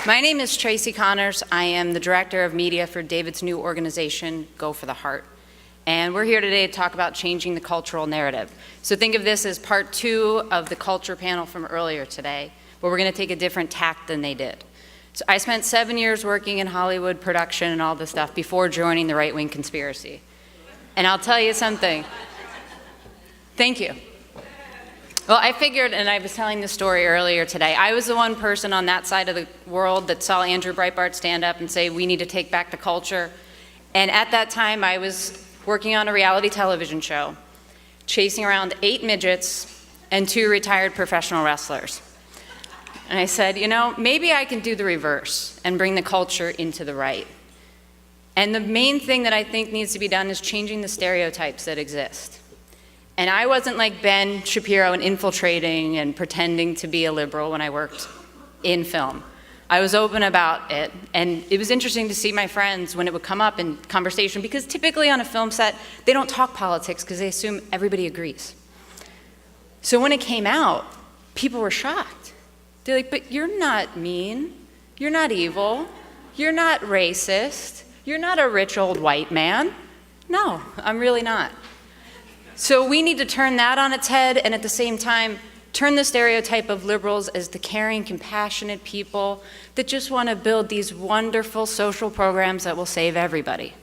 My name is Tracy Connors. I am the Director of Media for David's new organization, Go for the Heart. And we're here today to talk about changing the cultural narrative. So think of this as part 2 of the culture panel from earlier today, where we're going to take a different tack than they did. So I spent 7 years working in Hollywood production and all this stuff before joining the right-wing conspiracy. And I'll tell you something. Thank you. Well, I figured, and I was telling this story earlier today, I was the one person on that side of the world that saw Andrew Breitbart stand up and say, we need to take back the culture. And at that time, I was working on a reality television show, chasing around 8 midgets and 2 retired professional wrestlers. And I said, you know, maybe I can do the reverse and bring the culture into the right. And the main thing that I think needs to be done is changing the stereotypes that exist. And I wasn't like Ben Shapiro and infiltrating and pretending to be a liberal when I worked in film. I was open about it, and it was interesting to see my friends when it would come up in conversation, because typically on a film set, they don't talk politics because they assume everybody agrees. So when it came out, people were shocked. They're like, but you're not mean, you're not evil, you're not racist, you're not a rich old white man. No, I'm really not. So we need to turn that on its head, and at the same time, turn the stereotype of liberals as the caring, compassionate people that just want to build these wonderful social programs that will save everybody.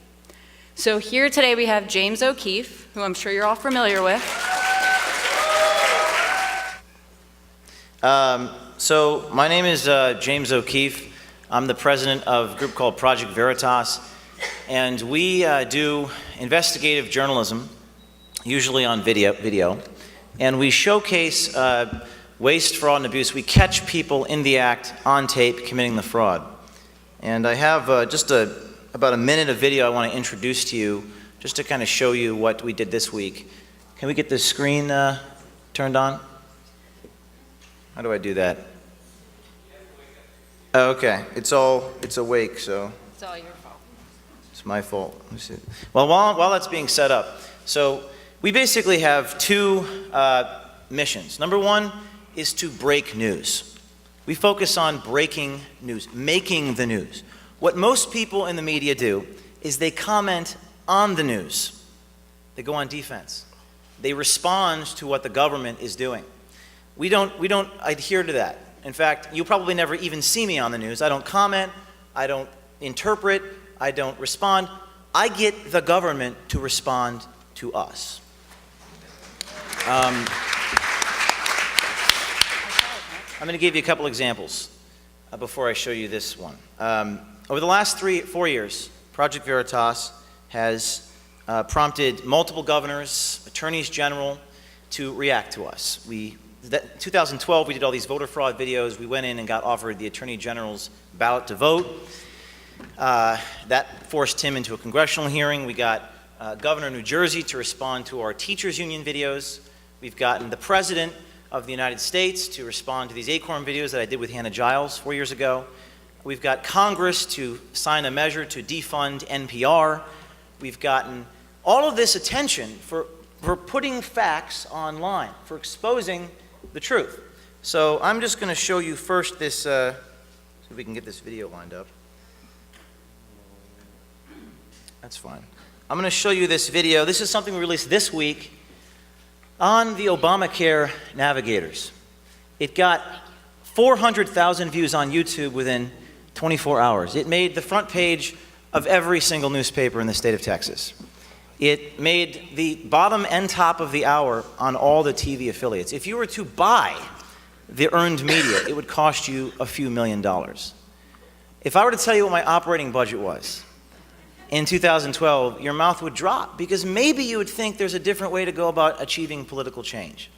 So here today we have James O'Keefe, who I'm sure you're all familiar with. So my name is James O'Keefe. I'm the president of a group called Project Veritas, and we do investigative journalism, usually on video, and we showcase waste, fraud, and abuse. We catch people in the act, on tape, committing the fraud. And I have about a minute of video I want to introduce to you, just to kind of show you what we did this week. Can we get the screen turned on? How do I do that? Oh, okay, it's awake, so. It's all your fault. It's my fault. Let me see. Well, while that's being set up, so we basically have 2 missions. Number 1 is to break news. We focus on breaking news, making the news. What most people in the media do is they comment on the news. They go on defense. They respond to what the government is doing. We don't adhere to that. In fact, you'll probably never even see me on the news. I don't comment, I don't interpret, I don't respond. I get the government to respond to us. I'm going to give you a couple examples before I show you this one. Over the last 3-4 years, Project Veritas has prompted multiple governors, attorneys general to react to us. 2012, we did all these voter fraud videos. We went in and got offered the Attorney General's ballot to vote. That forced him into a congressional hearing. We got Governor of New Jersey to respond to our teachers union videos. We've gotten the President of the United States to respond to these ACORN videos that I did with Hannah Giles 4 years ago. We've got Congress to sign a measure to defund NPR. We've gotten all of this attention for putting facts online, for exposing the truth. So I'm just going to show you first this, see if we can get this video lined up. That's fine. I'm going to show you this video. This is something we released this week on the Obamacare navigators. It got 400,000 views on YouTube within 24 hours. It made the front page of every single newspaper in the state of Texas. It made the bottom and top of the hour on all the TV affiliates. If you were to buy the earned media, it would cost you a few $1,000,000. If I were to tell you what my operating budget was in 2012, your mouth would drop, because maybe you would think there's a different way to go about achieving political change.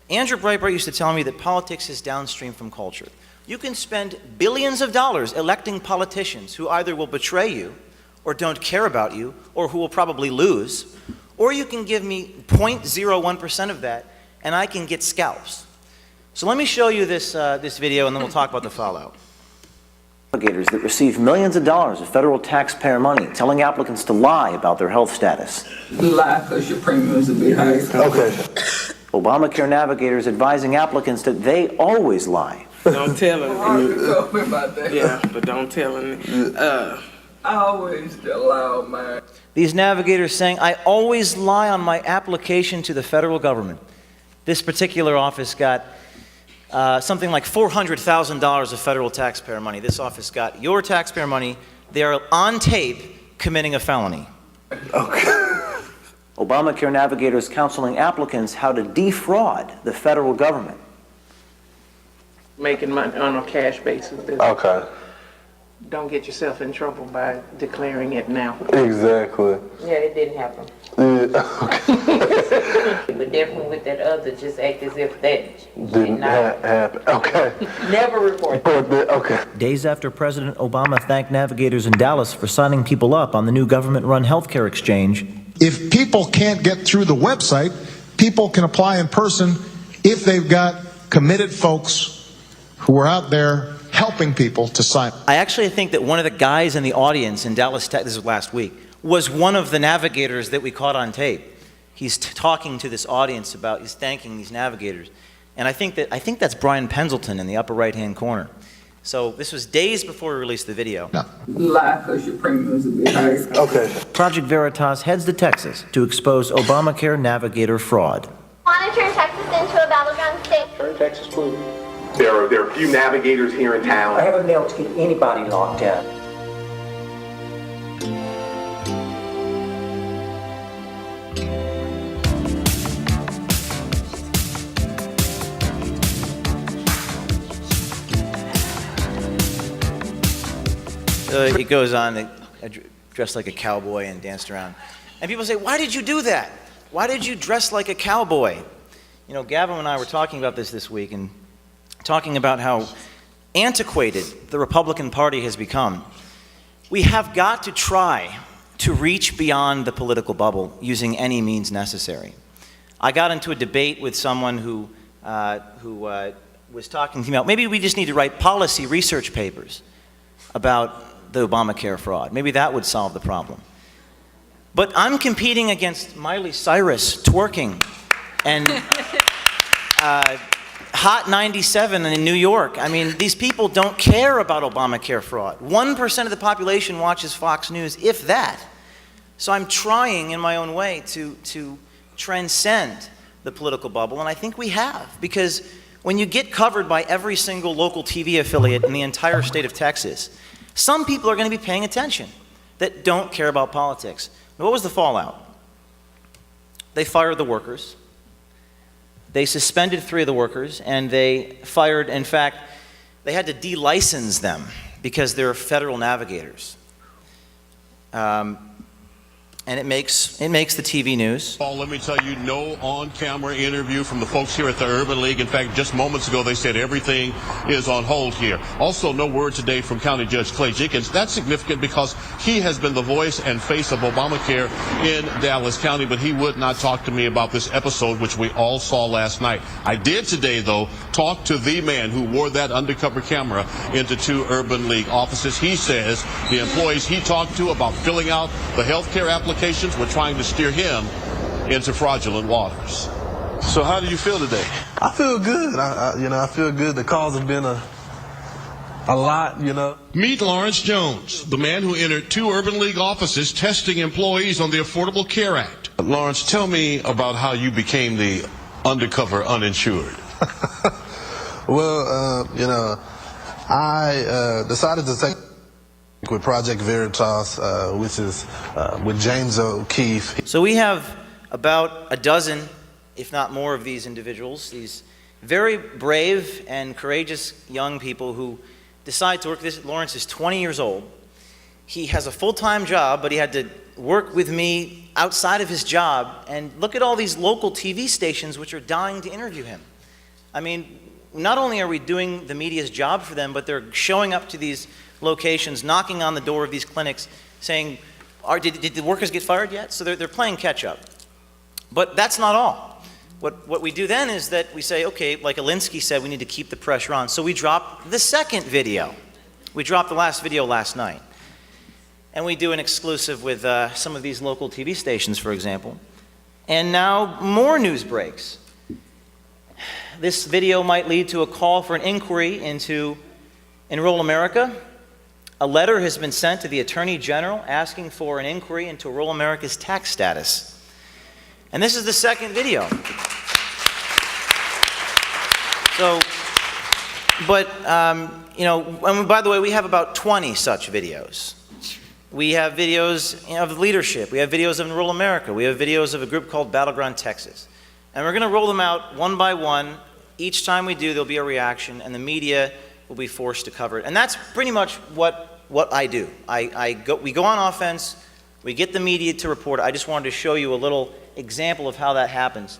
Andrew Breitbart used to tell me that politics is downstream from culture. You can spend billions of dollars electing politicians who either will betray you, or don't care about you, or who will probably lose, or you can give me 0.01% of that, and I can get scalps. So let me show you this video, and then we'll talk about the fallout. Navigators that receive millions of dollars of federal taxpayer money, telling applicants to lie about their health status. Lie because your premiums will be high. Okay. Obamacare navigators advising applicants that they always lie, Don't tell him. You told me about that. Yeah, but don't tell him. I always allow my. These navigators saying, I always lie on my application to the federal government. This particular office got something like $400,000 of federal taxpayer money. This office got your taxpayer money. They are on tape committing a felony. Obamacare navigators counseling applicants how to defraud the federal government. Making money on a cash basis. Okay, Don't get yourself in trouble by declaring it now. exactly. Yeah, it didn't happen. Yeah, okay. But definitely with that other, just act as if that did Didn't not. happen. Okay. Never report that. Okay. Days after President Obama thanked navigators in Dallas for signing people up on the new government-run healthcare exchange. If people can't get through the website, people can apply in person if they've got committed folks who are out there helping people to sign. I actually think that one of the guys in the audience in Dallas, this was last week, was one of the navigators that we caught on tape. He's talking to this audience about, he's thanking these navigators. And I think that's Brian Penzelton in the upper right-hand corner. So this was days before we released the video. Lie because your premiums will be higher. Okay. Project Veritas heads to Texas to expose Obamacare navigator fraud. Want to turn Texas into a battleground state? Turn Texas blue. There are a few navigators here in town. I haven't been able to get anybody locked down. It goes on, they dressed like a cowboy and danced around. And people say, why did you do that? Why did you dress like a cowboy? You know, Gavin and I were talking about this week and talking about how antiquated the Republican Party has become. We have got to try to reach beyond the political bubble using any means necessary. I got into a debate with someone who was talking to me about maybe we just need to write policy research papers about the Obamacare fraud. Maybe that would solve the problem. But I'm competing against Miley Cyrus twerking and Hot 97 in New York. I mean, these people don't care about Obamacare fraud. 1% of the population watches Fox News, if that. So I'm trying in my own way to transcend the political bubble, and I think we have. Because when you get covered by every single local TV affiliate in the entire state of Texas, some people are going to be paying attention that don't care about politics. Now, what was the fallout? They fired the workers. They suspended 3 of the workers, and they fired, in fact, they had to de-license them because they're federal navigators. And it makes the TV news. Paul, let me tell you, no on-camera interview from the folks here at the Urban League. In fact, just moments ago, they said everything is on hold here. Also, no word today from County Judge Clay Jenkins. That's significant because he has been the voice and face of Obamacare in Dallas County, but he would not talk to me about this episode, which we all saw last night. I did today, though, talk to the man who wore that undercover camera into 2 Urban League offices. He says the employees he talked to about filling out the health care applications were trying to steer him into fraudulent waters. So how do you feel today? I feel good. I feel good. The calls have been a lot, Meet Lawrence Jones, the man who entered 2 Urban League offices testing employees on the Affordable Care Act. Lawrence, tell me about how you became the undercover uninsured. Well, I decided to take with Project Veritas, which is with James O'Keefe. So we have about a dozen, if not more, of these individuals, these very brave and courageous young people who decide to work. Lawrence is 20 years old. He has a full-time job, but he had to work with me outside of his job. And look at all these local TV stations which are dying to interview him. I mean, not only are we doing the media's job for them, but they're showing up to these locations, knocking on the door of these clinics, saying, did the workers get fired yet? So they're playing catch up. But that's not all. What we do then is that we say, okay, like Alinsky said, we need to keep the pressure on. So we drop the second video. We dropped the last video last night. And we do an exclusive with some of these local TV stations, for example. And now more news breaks. this video might lead to a call for an inquiry into Enroll America. A letter has been sent to the Attorney General asking for an inquiry into Enroll America's tax status. And this is the second video. So, but, you know, and by the way, we have about 20 such videos. We have videos of leadership. We have videos of Enroll America. We have videos of a group called Battleground Texas. And we're going to roll them out one by one. Each time we do, there'll be a reaction, and the media will be forced to cover it. And that's pretty much what I do. We go on offense. We get the media to report. I just wanted to show you a little example of how that happens.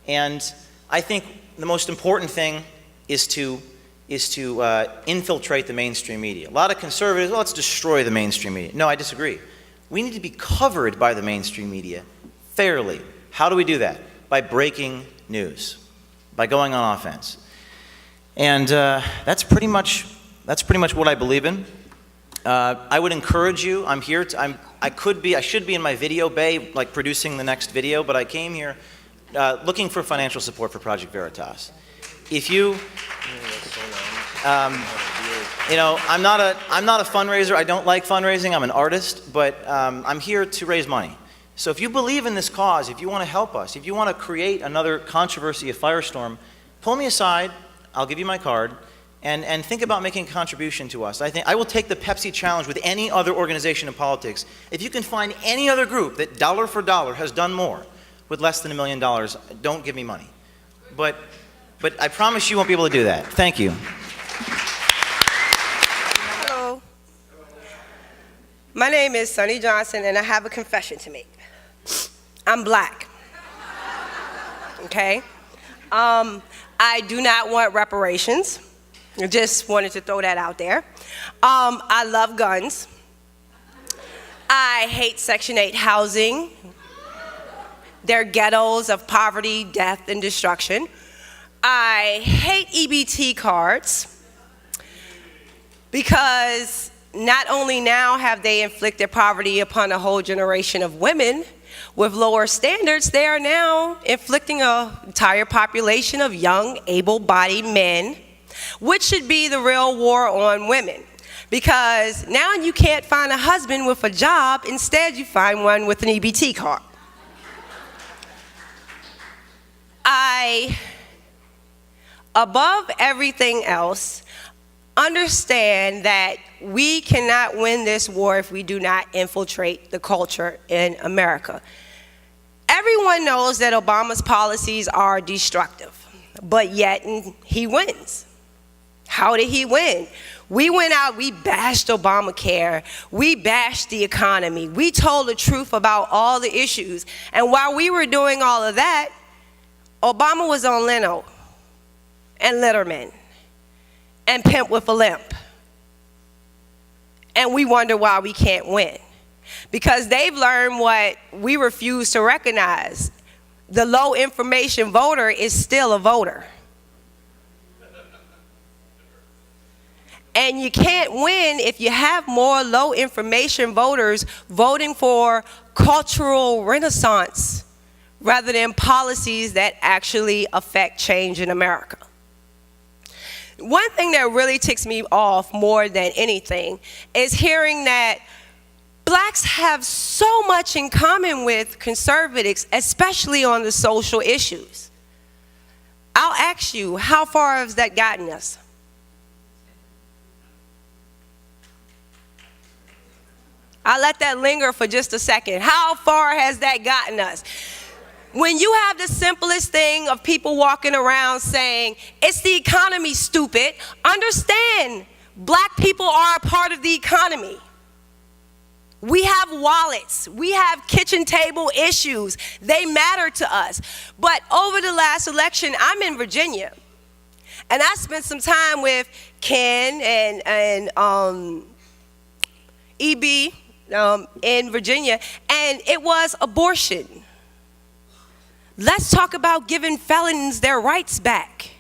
And I think the most important thing is to infiltrate the mainstream media. A lot of conservatives, well, let's destroy the mainstream media. No, I disagree. We need to be covered by the mainstream media fairly. How do we do that? By breaking news, by going on offense. And that's pretty much what I believe in. I would encourage you. I'm here. I should be in my video bay, like producing the next video, but I came here looking for financial support for Project Veritas. If you, you know, I'm not a fundraiser. I don't like fundraising. I'm an artist, but I'm here to raise money. So if you believe in this cause, if you want to help us, if you want to create another controversy, a firestorm, pull me aside. I'll give you my card. And think about making a contribution to us. I will take the Pepsi challenge with any other organization in politics. If you can find any other group that dollar for dollar has done more with less than $1 million, don't give me money. But I promise you won't be able to do that. Thank you. Hello. My name is Sonny Johnson, and I have a confession to make. I'm black. Okay? I do not want reparations. I just wanted to throw that out there. I love guns. I hate Section 8 housing. They're ghettos of poverty, death, and destruction. I hate EBT cards because not only now have they inflicted poverty upon a whole generation of women with lower standards, they are now inflicting an entire population of young, able-bodied men, which should be the real war on women. Because now you can't find a husband with a job, instead you find one with an EBT card. I, above everything else, understand that we cannot win this war if we do not infiltrate the culture in America. Everyone knows that Obama's policies are destructive, but yet he wins. How did he win? We went out, we bashed Obamacare, we bashed the economy, we told the truth about all the issues, and while we were doing all of that, Obama was on Leno and Letterman and Pimp with a Limp. And we wonder why we can't win. Because they've learned what we refuse to recognize. The low information voter is still a voter. And you can't win if you have more low information voters voting for cultural renaissance rather than policies that actually affect change in America. One thing that really ticks me off more than anything is hearing that blacks have so much in common with conservatives, especially on the social issues. I'll ask you, how far has that gotten us? I'll let that linger for just a second. How far has that gotten us? When you have the simplest thing of people walking around saying, it's the economy, stupid, understand, black people are a part of the economy. We have wallets. We have kitchen table issues. They matter to us. But over the last election, I'm in Virginia. And I spent some time with Ken and EB in Virginia, and it was abortion. Let's talk about giving felons their rights back.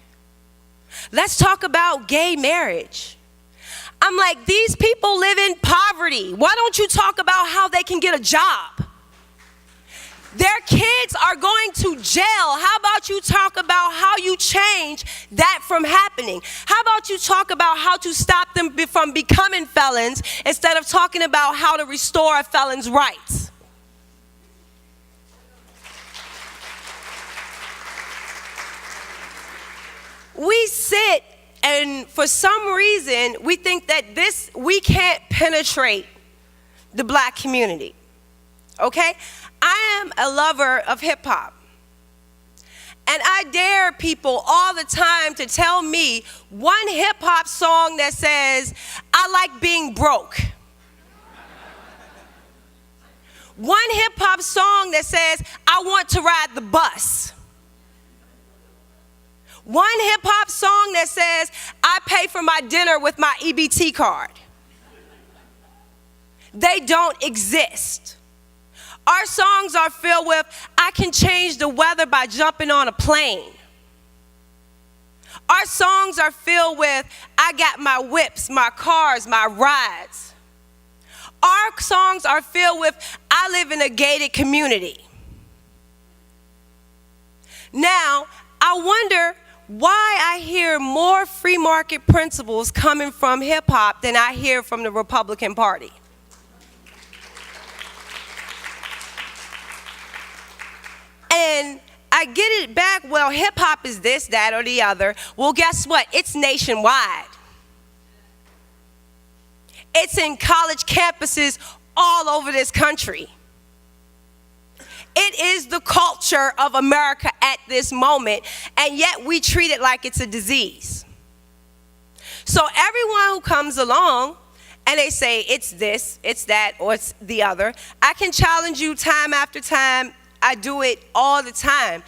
Let's talk about gay marriage. I'm like, these people live in poverty. Why don't you talk about how they can get a job? Their kids are going to jail. How about you talk about how you change that from happening? How about you talk about how to stop them from becoming felons instead of talking about how to restore a felon's rights? We sit and for some reason we think that we can't penetrate the black community. Okay? I am a lover of hip hop. And I dare people all the time to tell me one hip hop song that says, I like being broke. One hip hop song that says, I want to ride the bus. One hip hop song that says, I pay for my dinner with my EBT card. They don't exist. Our songs are filled with, I can change the weather by jumping on a plane. Our songs are filled with, I got my whips, my cars, my rides. Our songs are filled with, I live in a gated community. Now, I wonder why I hear more free market principles coming from hip hop than I hear from the Republican Party. And I get it back, well, hip hop is this, that, or the other. Well, guess what? It's nationwide. It's in college campuses all over this country. It is the culture of America at this moment, and yet we treat it like it's a disease. So everyone who comes along and they say it's this, it's that, or it's the other, I can challenge you time after time. I do it all the time.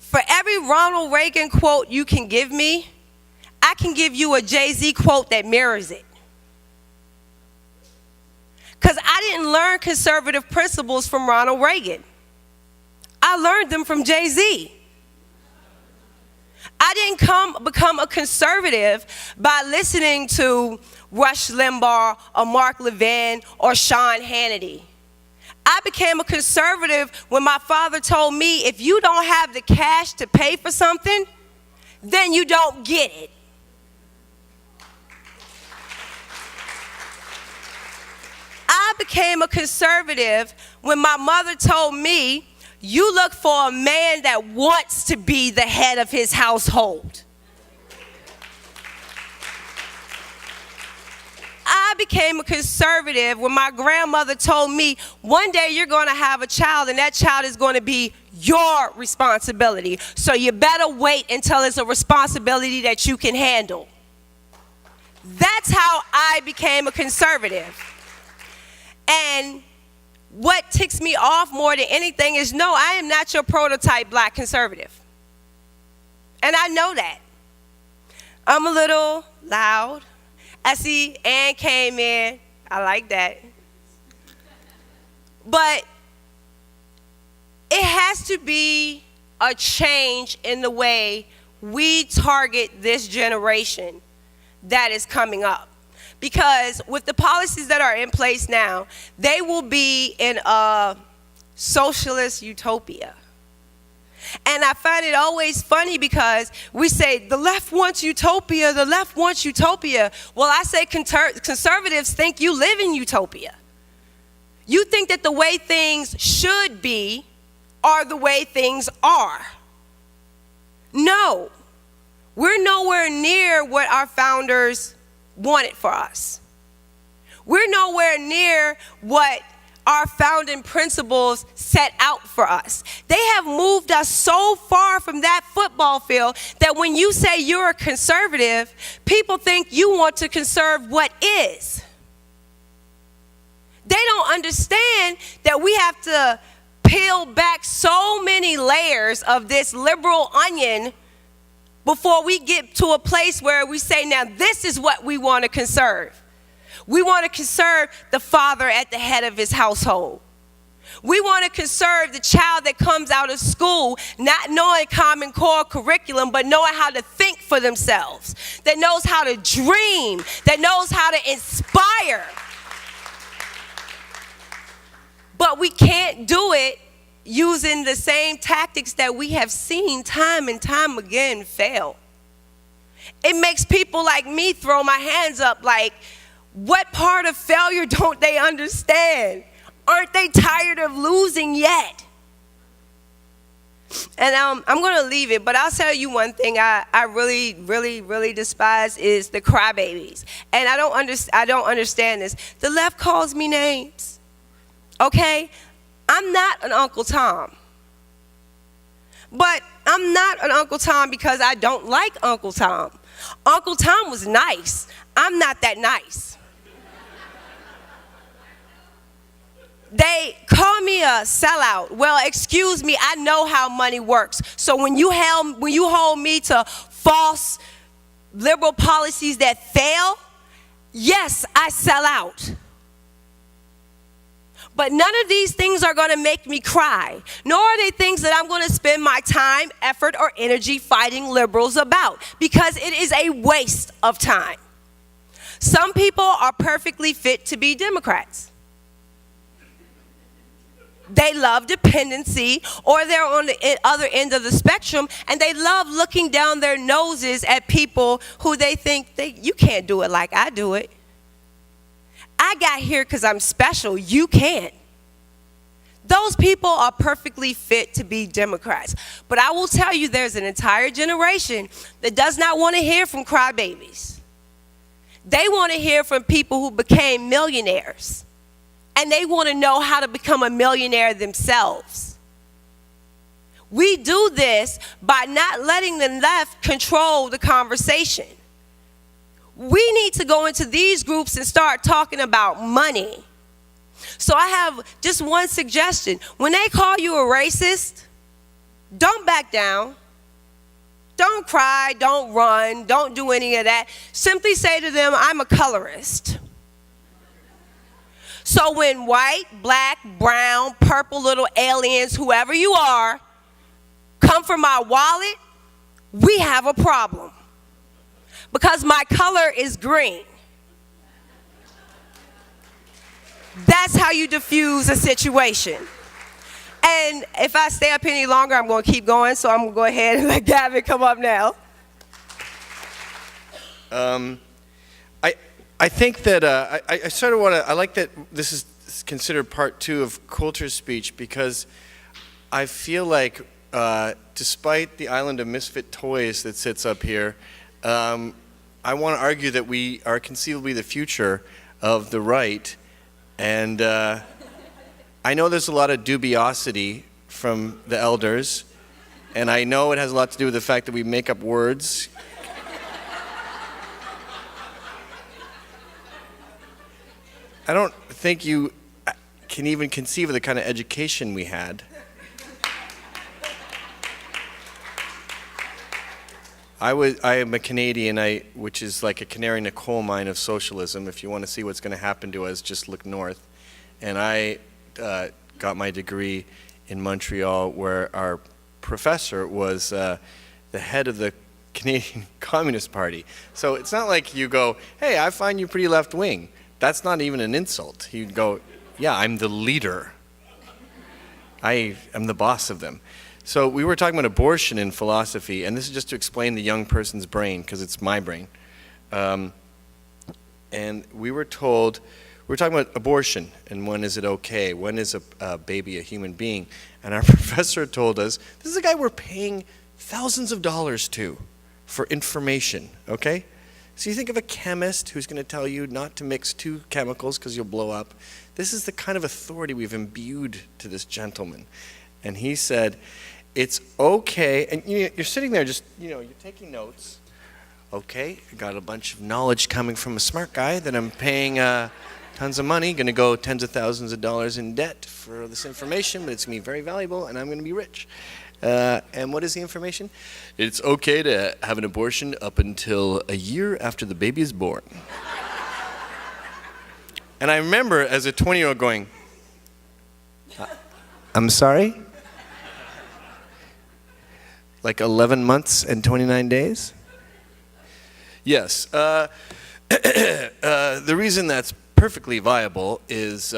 For every Ronald Reagan quote you can give me, I can give you a Jay-Z quote that mirrors it. Because I didn't learn conservative principles from Ronald Reagan. I learned them from Jay-Z. I didn't become a conservative by listening to Rush Limbaugh or Mark Levin or Sean Hannity. I became a conservative when my father told me, if you don't have the cash to pay for something, then you don't get it. I became a conservative when my mother told me, you look for a man that wants to be the head of his household. I became a conservative when my grandmother told me, one day you're going to have a child and that child is going to be your responsibility. So you better wait until it's a responsibility that you can handle. That's how I became a conservative. And what ticks me off more than anything is, no, I am not your prototype black conservative. And I know that. I'm a little loud. I see Ann came in. I like that. But it has to be a change in the way we target this generation that is coming up. Because with the policies that are in place now, they will be in a socialist utopia. And I find it always funny because we say the left wants utopia, the left wants utopia. Well, I say conservatives think you live in utopia. You think that the way things should be are the way things are. No, we're nowhere near what our founders wanted for us. We're nowhere near what our founding principles set out for us. They have moved us so far from that football field that when you say you're a conservative, people think you want to conserve what is. They don't understand that we have to peel back so many layers of this liberal onion before we get to a place where we say, now this is what we want to conserve. We want to conserve the father at the head of his household. We want to conserve the child that comes out of school not knowing Common Core curriculum, but knowing how to think for themselves, that knows how to dream, that knows how to inspire. But we can't do it using the same tactics that we have seen time and time again fail. It makes people like me throw my hands up like, what part of failure don't they understand? Aren't they tired of losing yet? And I'm going to leave it, but I'll tell you one thing I really, really, really despise is the crybabies. And I don't understand this. The left calls me names, okay? I'm not an Uncle Tom. But I'm not an Uncle Tom because I don't like Uncle Tom. Uncle Tom was nice. I'm not that nice. They call me a sellout. Well, excuse me, I know how money works. So when you hold me to false liberal policies that fail, yes, I sell out. But none of these things are going to make me cry, nor are they things that I'm going to spend my time, effort, or energy fighting liberals about, because it is a waste of time. Some people are perfectly fit to be Democrats. They love dependency, or they're on the other end of the spectrum, and they love looking down their noses at people who they think, you can't do it like I do it. I got here because I'm special. You can't. Those people are perfectly fit to be Democrats. But I will tell you, there's an entire generation that does not want to hear from crybabies. They want to hear from people who became millionaires. And they want to know how to become a millionaire themselves. We do this by not letting the left control the conversation. We need to go into these groups and start talking about money. So I have just one suggestion. When they call you a racist, don't back down. Don't cry, don't run, don't do any of that. Simply say to them, I'm a colorist. So when white, black, brown, purple little aliens, whoever you are, come for my wallet, we have a problem. Because my color is green. That's how you diffuse a situation. And if I stay up any longer, I'm going to keep going, so I'm going to go ahead and let Gavin come up now. I think that I sort of want to, I like that this is considered part 2 of Coulter's speech, because I feel like despite the island of misfit toys that sits up here, I want to argue that we are conceivably the future of the right. And I know there's a lot of dubiosity from the elders, and I know it has a lot to do with the fact that we make up words. I don't think you can even conceive of the kind of education we had. I am a Canadian, which is like a canary in a coal mine of socialism. If you want to see what's going to happen to us, just look north. And I got my degree in Montreal, where our professor was the head of the Canadian Communist Party. So it's not like you go, hey, I find you pretty left-wing. That's not even an insult. He'd go, yeah, I'm the leader. I am the boss of them. So we were talking about abortion in philosophy, and this is just to explain the young person's brain, because it's my brain. And we were told, we were talking about abortion, and when is it okay? When is a baby a human being? And our professor told us, this is a guy we're paying thousands of dollars to for information, okay? So you think of a chemist who's going to tell you not to mix 2 chemicals because you'll blow up. This is the kind of authority we've imbued to this gentleman. And he said, it's okay, and you're sitting there just, you're taking notes. Okay, I got a bunch of knowledge coming from a smart guy that I'm paying tons of money, going to go tens of thousands of dollars in debt for this information, but it's going to be very valuable, and I'm going to be rich. And what is the information? It's okay to have an abortion up until a year after the baby is born. And I remember as a 20-year-old going, I'm sorry? Like 11 months and 29 days? Yes. The reason that's perfectly viable is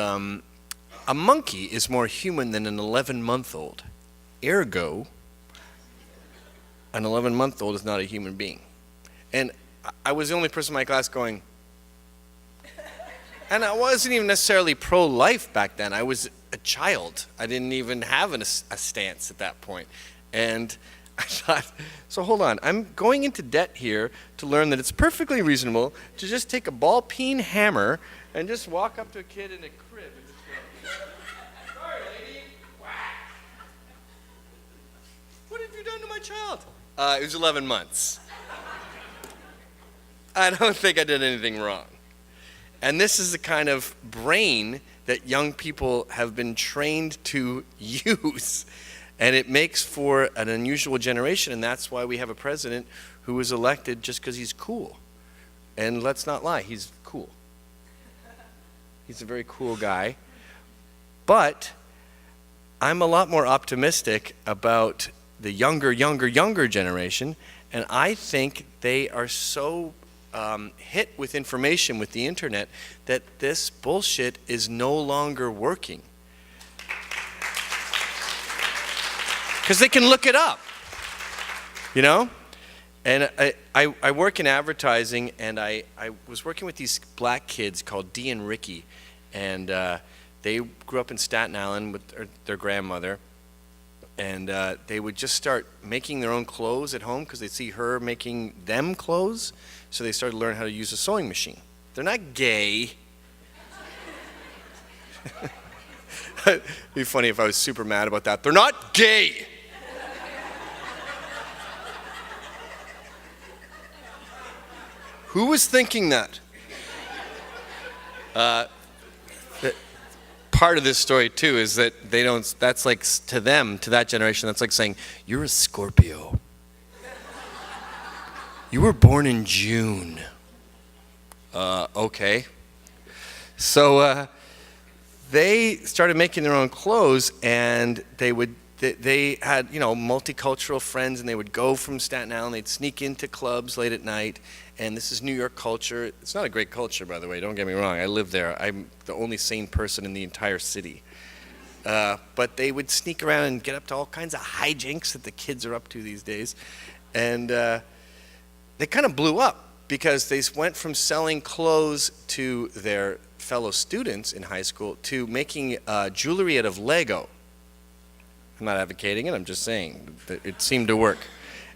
a monkey is more human than an 11-month-old. Ergo, an 11-month-old is not a human being. And I was the only person in my class going, and I wasn't even necessarily pro-life back then. I was a child. I didn't even have a stance at that point. And I thought, so hold on, I'm going into debt here to learn that it's perfectly reasonable to just take a ball-peen hammer and just walk up to a kid in a crib and just go, sorry lady, whack. What have you done to my child? It was 11 months. I don't think I did anything wrong. And this is the kind of brain that young people have been trained to use. And it makes for an unusual generation, and that's why we have a president who was elected just because he's cool. And let's not lie, he's cool. He's a very cool guy. But I'm a lot more optimistic about the younger generation, and I think they are so hit with information with the internet that this bullshit is no longer working. Because they can look it up, you know? And I work in advertising, and I was working with these black kids called Dee and Ricky, and they grew up in Staten Island with their grandmother, and they would just start making their own clothes at home because they'd see her making them clothes, so they started to learn how to use a sewing machine. They're not gay. It'd be funny if I was super mad about that. They're not gay. Who was thinking that? Part of this story too is that they don't, that's like, to them, to that generation, that's like saying, you're a Scorpio. You were born in June. Okay. So they started making their own clothes, and they had, you know, multicultural friends, and they would go from Staten Island, they'd sneak into clubs late at night, and this is New York culture. It's not a great culture, by the way, don't get me wrong. I live there. I'm the only sane person in the entire city. But they would sneak around and get up to all kinds of hijinks that the kids are up to these days. And they kind of blew up because they went from selling clothes to their fellow students in high school to making jewelry out of Lego. I'm not advocating it, I'm just saying that it seemed to work.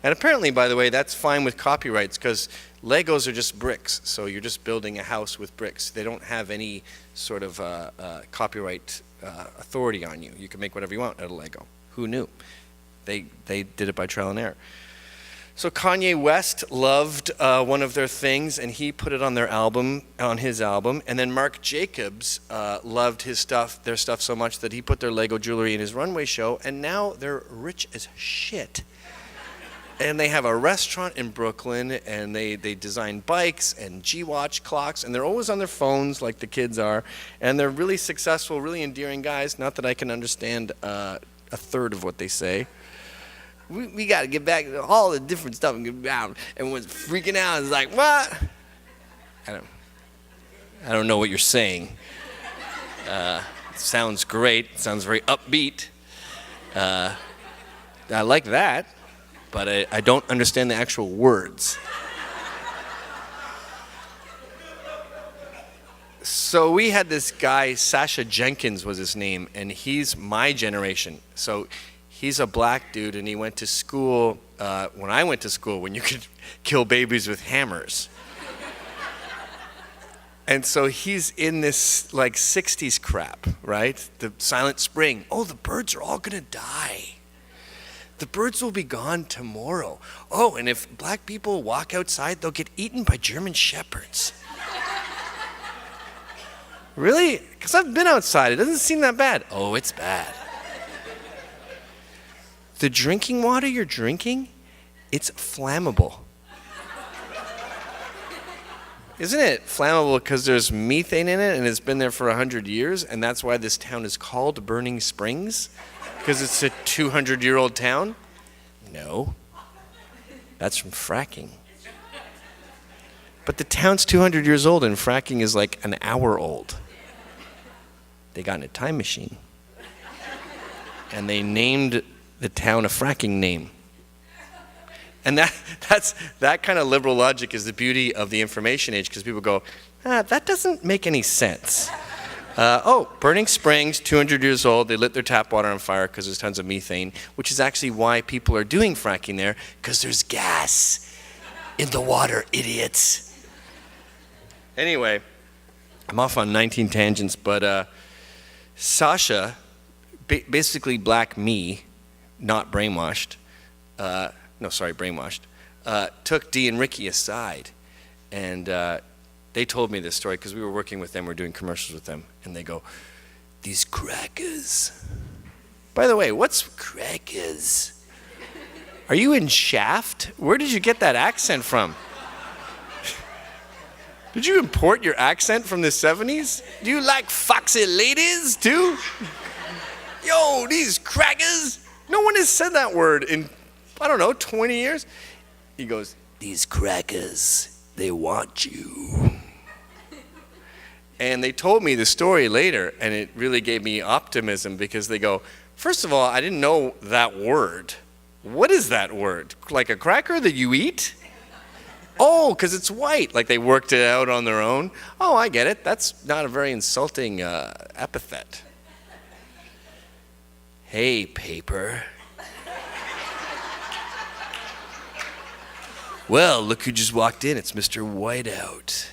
And apparently, by the way, that's fine with copyrights because Legos are just bricks, so you're just building a house with bricks. They don't have any sort of copyright authority on you. You can make whatever you want out of Lego. Who knew? They did it by trial and error. So Kanye West loved one of their things, and he put it on their album, on his album. And then Marc Jacobs loved his stuff, their stuff so much that he put their Lego jewelry in his runway show, and now they're rich as shit. And they have a restaurant in Brooklyn, and they design bikes and G-Watch clocks, and they're always on their phones like the kids are, and they're really successful, really endearing guys. Not that I can understand a third of what they say. We got to get back to all the different stuff and get out. And what's freaking out is like, what? I don't know what you're saying. It sounds great. It sounds very upbeat. I like that. But I don't understand the actual words. So we had this guy, Sasha Jenkins was his name, and he's my generation. So he's a black dude, and he went to school, when I went to school, when you could kill babies with hammers. And so he's in this like 60s crap, right? The Silent Spring. Oh, the birds are all gonna die. The birds will be gone tomorrow. Oh, and if black people walk outside, they'll get eaten by German shepherds. Really? Because I've been outside. It doesn't seem that bad. Oh, it's bad. The drinking water you're drinking, it's flammable. Isn't it flammable because there's methane in it and it's been there for 100 years, and that's why this town is called Burning Springs? Because it's a 200-year-old town? No. That's from fracking. But the town's 200 years old and fracking is like an hour old. they got in a time machine and they named the town a fracking name. And that kind of liberal logic is the beauty of the information age, because people go, that doesn't make any sense. Burning Springs, 200 years old, they lit their tap water on fire because there's tons of methane, which is actually why people are doing fracking there, because there's gas in the water, idiots. Anyway, I'm off on 19 tangents, but Sasha, basically black me, not brainwashed, brainwashed, took Dee and Ricky aside, and they told me this story because we were working with them, we were doing commercials with them, and they go, these crackers. By the way, what's crackers? Are you in Shaft? Where did you get that accent from? Did you import your accent from the 70s? Do you like foxy ladies too? Yo, these crackers. No one has said that word in, 20 years. He goes, these crackers, they want you. And they told me the story later, and it really gave me optimism, because they go, first of all, I didn't know that word. What is that word? Like a cracker that you eat? Oh, because it's white. Like they worked it out on their own. Oh, I get it. That's not a very insulting epithet. Hey, paper. Well, look who just walked in. It's Mr. Whiteout.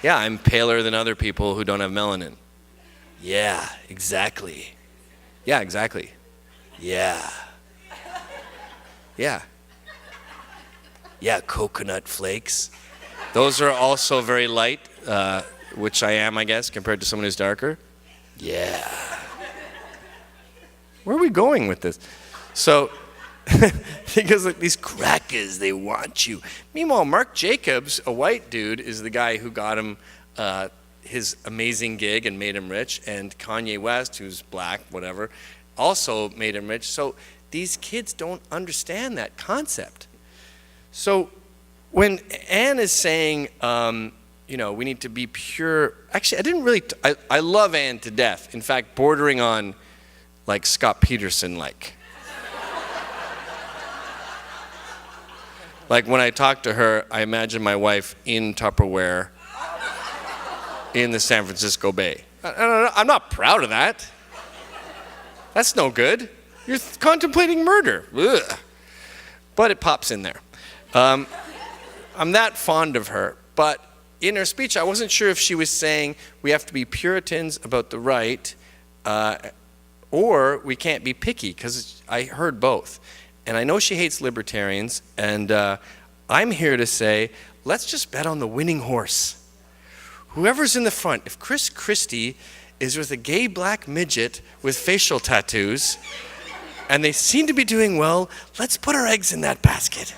Yeah, I'm paler than other people who don't have melanin. Yeah, exactly. Yeah, exactly. Yeah. Yeah. Yeah, coconut flakes. Those are also very light, which I am, I guess, compared to someone who's darker. Yeah. Where are we going with this? So, because like, these crackers, they want you. Meanwhile, Marc Jacobs, a white dude, is the guy who got him his amazing gig and made him rich. And Kanye West, who's black, whatever, also made him rich. So these kids don't understand that concept. So when Anne is saying, we need to be pure, actually, I didn't really, I love Anne to death. In fact, bordering on like Scott Peterson, like when I talk to her, I imagine my wife in Tupperware in the San Francisco Bay. I'm not proud of that. That's no good. You're contemplating murder. Ugh. But it pops in there. I'm that fond of her, but in her speech, I wasn't sure if she was saying we have to be Puritans about the right, or we can't be picky, because I heard both. And I know she hates libertarians, and I'm here to say, let's just bet on the winning horse. Whoever's in the front, if Chris Christie is with a gay black midget with facial tattoos, and they seem to be doing well, let's put our eggs in that basket.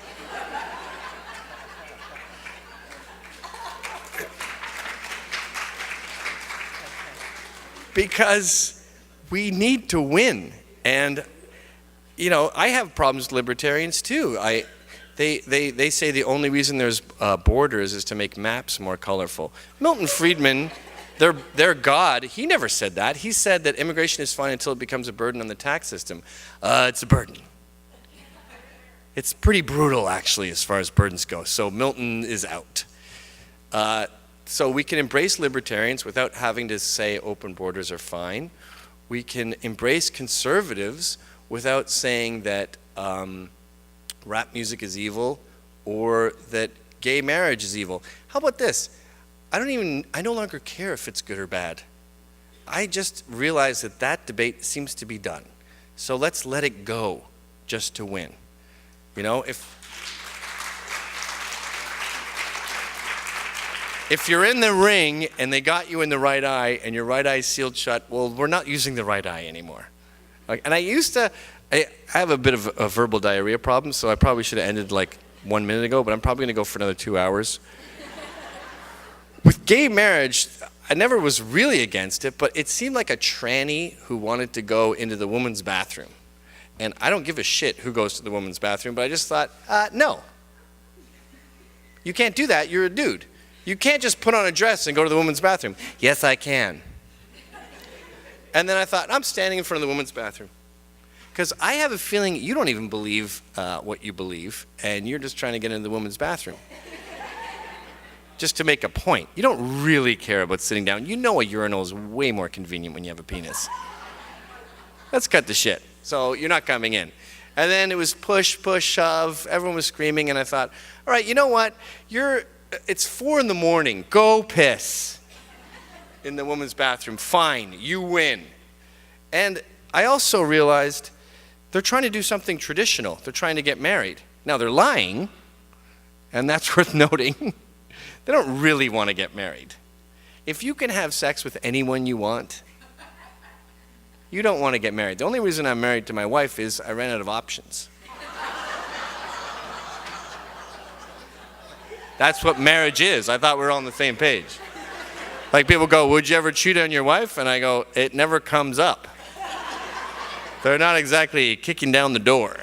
Because we need to win. And, I have problems with libertarians too. They say the only reason there's borders is to make maps more colorful. Milton Friedman, their God, he never said that. He said that immigration is fine until it becomes a burden on the tax system. It's a burden. It's pretty brutal, actually, as far as burdens go. So Milton is out. So we can embrace libertarians without having to say open borders are fine. We can embrace conservatives without saying that rap music is evil or that gay marriage is evil. How about this? I no longer care if it's good or bad. I just realize that debate seems to be done. So let's let it go just to win. If you're in the ring and they got you in the right eye and your right eye's sealed shut, well, we're not using the right eye anymore. And I have a bit of a verbal diarrhea problem, so I probably should have ended like 1 minute ago, but I'm probably gonna go for another 2 hours. With gay marriage, I never was really against it, but it seemed like a tranny who wanted to go into the woman's bathroom. And I don't give a shit who goes to the woman's bathroom, but I just thought, no. You can't do that, you're a dude. You can't just put on a dress and go to the woman's bathroom. Yes, I can. And then I thought, I'm standing in front of the women's bathroom. Because I have a feeling you don't even believe what you believe, and you're just trying to get into the women's bathroom. Just to make a point. You don't really care about sitting down. You know a urinal is way more convenient when you have a penis. Let's cut the shit. So you're not coming in. And then it was push, push, shove. Everyone was screaming, and I thought, all right, you know what? It's 4 a.m. Go piss in the women's bathroom. Fine, you win. And I also realized they're trying to do something traditional. They're trying to get married. Now, they're lying, and that's worth noting. They don't really want to get married. If you can have sex with anyone you want, you don't want to get married. The only reason I'm married to my wife is I ran out of options. That's what marriage is. I thought we were all on the same page. Like people go, would you ever cheat on your wife? And I go, it never comes up. They're not exactly kicking down the door.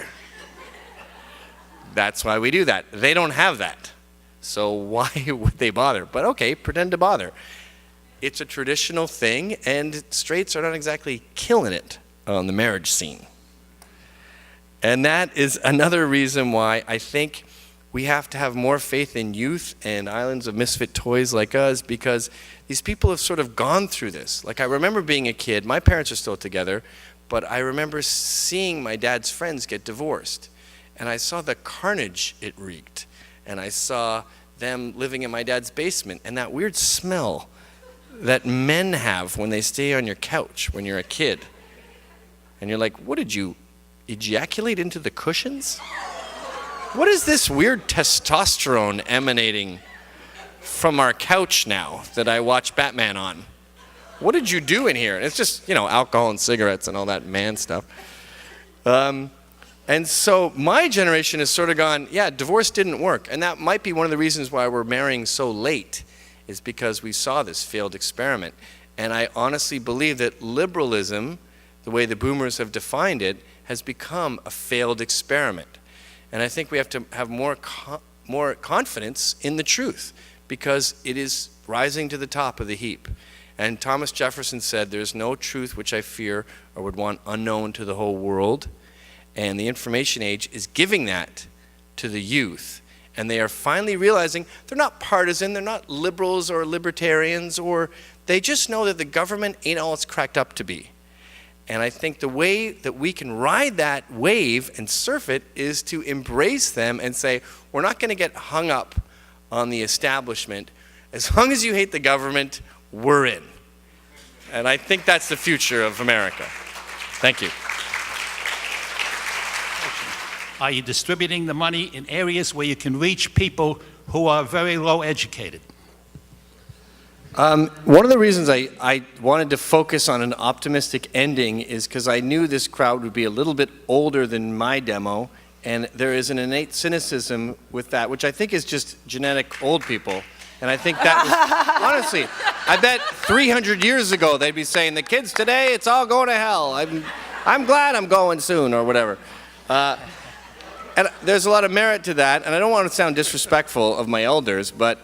That's why we do that. They don't have that. So why would they bother? But okay, pretend to bother. It's a traditional thing, and straights are not exactly killing it on the marriage scene. And that is another reason why I think we have to have more faith in youth and islands of misfit toys like us, because these people have sort of gone through this. Like I remember being a kid, my parents are still together, but I remember seeing my dad's friends get divorced. And I saw the carnage it wreaked. And I saw them living in my dad's basement, and that weird smell that men have when they stay on your couch when you're a kid. And you're like, what did you ejaculate into the cushions? What is this weird testosterone emanating from our couch now that I watch Batman on? What did you do in here? And it's just, alcohol and cigarettes and all that man stuff. And so my generation has sort of gone, yeah, divorce didn't work. And that might be one of the reasons why we're marrying so late, is because we saw this failed experiment. And I honestly believe that liberalism, the way the boomers have defined it, has become a failed experiment. And I think we have to have more confidence in the truth, because it is rising to the top of the heap. And Thomas Jefferson said, there's no truth which I fear or would want unknown to the whole world. And the information age is giving that to the youth. And they are finally realizing they're not partisan, they're not liberals or libertarians, or they just know that the government ain't all it's cracked up to be. And I think the way that we can ride that wave and surf it is to embrace them and say, we're not going to get hung up on the establishment. As long as you hate the government, we're in. And I think that's the future of America. Thank you. Are you distributing the money in areas where you can reach people who are very low educated? One of the reasons I wanted to focus on an optimistic ending is because I knew this crowd would be a little bit older than my demo, and there is an innate cynicism with that, which I think is just genetic old people. And I think that was, honestly, I bet 300 years ago they'd be saying, the kids today, it's all going to hell. I'm glad I'm going soon, or whatever. And there's a lot of merit to that, and I don't want to sound disrespectful of my elders, but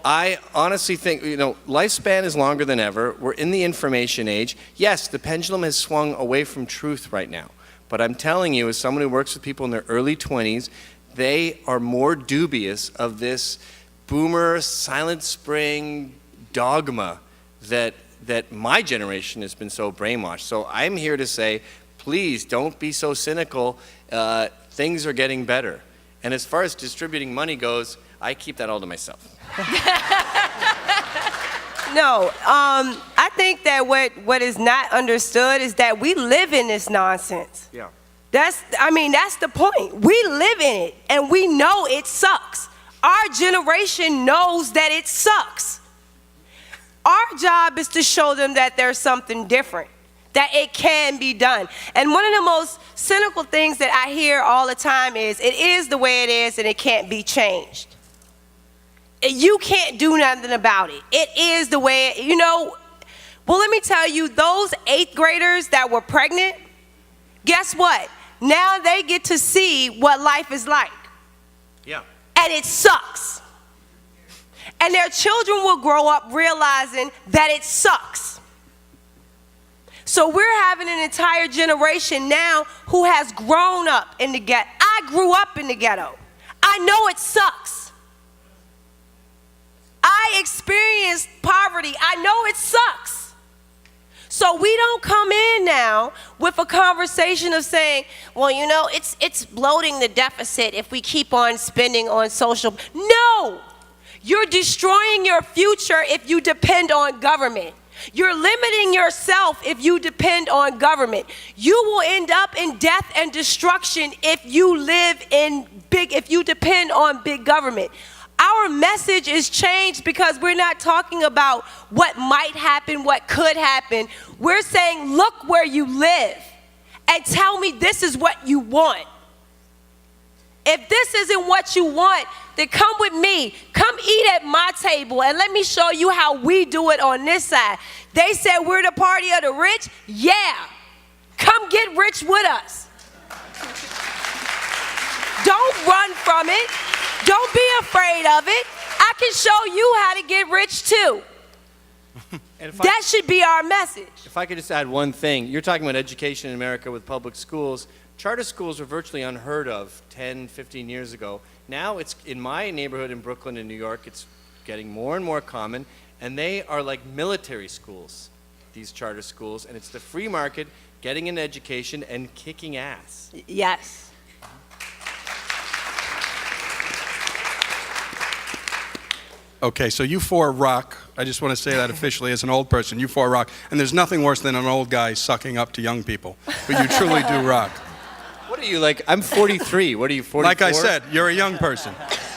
I honestly think, lifespan is longer than ever. We're in the information age. Yes, the pendulum has swung away from truth right now, but I'm telling you, as someone who works with people in their early 20s, they are more dubious of this boomer, Silent Spring dogma that my generation has been so brainwashed. So I'm here to say, please don't be so cynical. Things are getting better. And as far as distributing money goes, I keep that all to myself. No, I think that what is not understood is that we live in this nonsense. Yeah. That's the point. We live in it, and we know it sucks. Our generation knows that it sucks. Our job is to show them that there's something different, that it can be done. And one of the most cynical things that I hear all the time is, it is the way it is and it can't be changed. You can't do nothing about it. It is the way, well, let me tell you, those 8th graders that were pregnant, guess what? Now they get to see what life is like. Yeah. And it sucks. And their children will grow up realizing that it sucks. So we're having an entire generation now who has grown up in the ghetto. I grew up in the ghetto. I know it sucks. I experienced poverty. I know it sucks. So we don't come in now with a conversation of saying, well, you know, it's bloating the deficit if we keep on spending on social. No! You're destroying your future if you depend on government. You're limiting yourself if you depend on government. You will end up in death and destruction if you if you depend on big government. Our message is changed because we're not talking about what might happen, what could happen. We're saying, look where you live and tell me this is what you want. If this isn't what you want, then come with me. Come eat at my table and let me show you how we do it on this side. They said we're the party of the rich. Yeah. Come get rich with us. Don't run from it. Don't be afraid of it. I can show you how to get rich too. That should be our message. If I could just add one thing. You're talking about education in America with public schools. Charter schools were virtually unheard of 10, 15 years ago. Now it's in my neighborhood in Brooklyn and New York, it's getting more and more common, and they are like military schools, these charter schools, and it's the free market getting an education and kicking ass. Yes. Okay, so you four rock. I just want to say that officially as an old person. You four rock. And there's nothing worse than an old guy sucking up to young people. But you truly do rock. What are you like? I'm 43. What are you, 44? Like I said, you're a young person.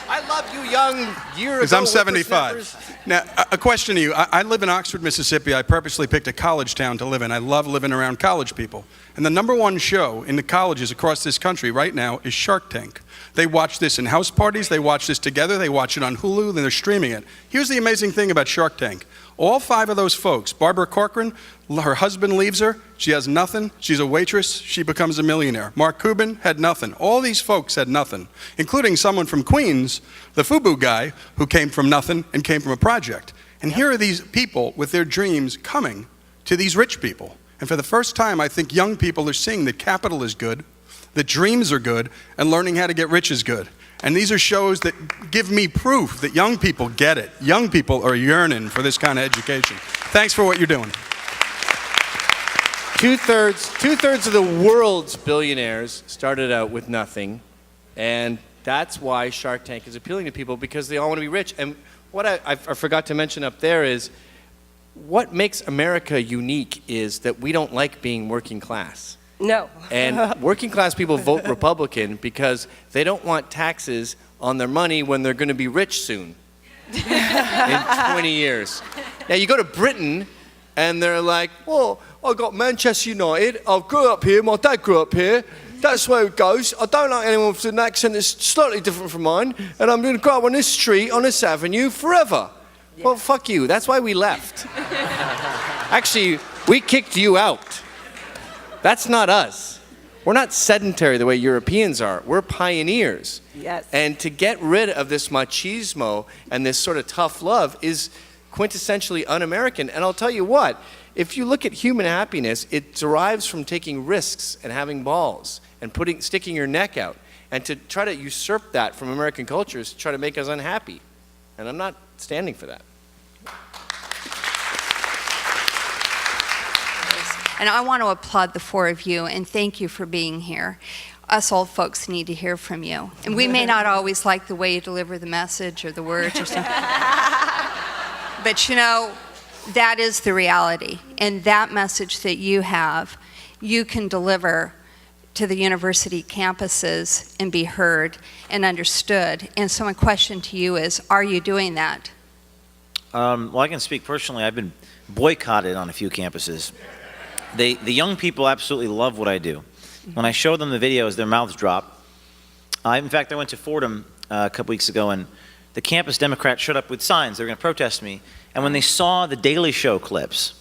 I love you, young year ago. Because I'm 75. Now, a question to you. I live in Oxford, Mississippi. I purposely picked a college town to live in. I love living around college people. And the #1 show in the colleges across this country right now is Shark Tank. They watch this in house parties. They watch this together. They watch it on Hulu. Then they're streaming it. Here's the amazing thing about Shark Tank. All 5 of those folks, Barbara Corcoran, her husband leaves her. She has nothing. She's a waitress. She becomes a millionaire. Mark Cuban had nothing. All these folks had nothing, including someone from Queens, the FUBU guy, who came from nothing and came from a project. And here are these people with their dreams coming to these rich people. And for the first time, I think young people are seeing that capital is good, that dreams are good, and learning how to get rich is good. And these are shows that give me proof that young people get it. Young people are yearning for this kind of education. Thanks for what you're doing. Two-thirds of the world's billionaires started out with nothing, and that's why Shark Tank is appealing to people, because they all want to be rich. And what I forgot to mention up there is, what makes America unique is that we don't like being working class. No. And working class people vote Republican because they don't want taxes on their money when they're going to be rich soon, in 20 years. Now you go to Britain and they're like, well, I got Manchester United, I grew up here, my dad grew up here, that's where it goes. I don't like anyone with an accent that's slightly different from mine, and I'm going to grow up on this street, on this avenue forever. Yeah. Well, fuck you. That's why we left. Actually, we kicked you out. That's not us. We're not sedentary the way Europeans are. We're pioneers. Yes. And to get rid of this machismo and this sort of tough love is quintessentially un-American. And I'll tell you what, if you look at human happiness, it derives from taking risks and having balls and sticking your neck out. And to try to usurp that from American culture is to try to make us unhappy. And I'm not standing for that. And I want to applaud the 4 of you and thank you for being here. Us old folks need to hear from you. And we may not always like the way you deliver the message or the words or something. But you know, that is the reality. And that message that you have, you can deliver to the university campuses and be heard and understood. And so my question to you is, are you doing that? Well, I can speak personally. I've been boycotted on a few campuses. The young people absolutely love what I do. When I show them the videos, their mouths drop. In fact, I went to Fordham a couple weeks ago, and the campus Democrats showed up with signs. They were going to protest me. And when they saw the Daily Show clips,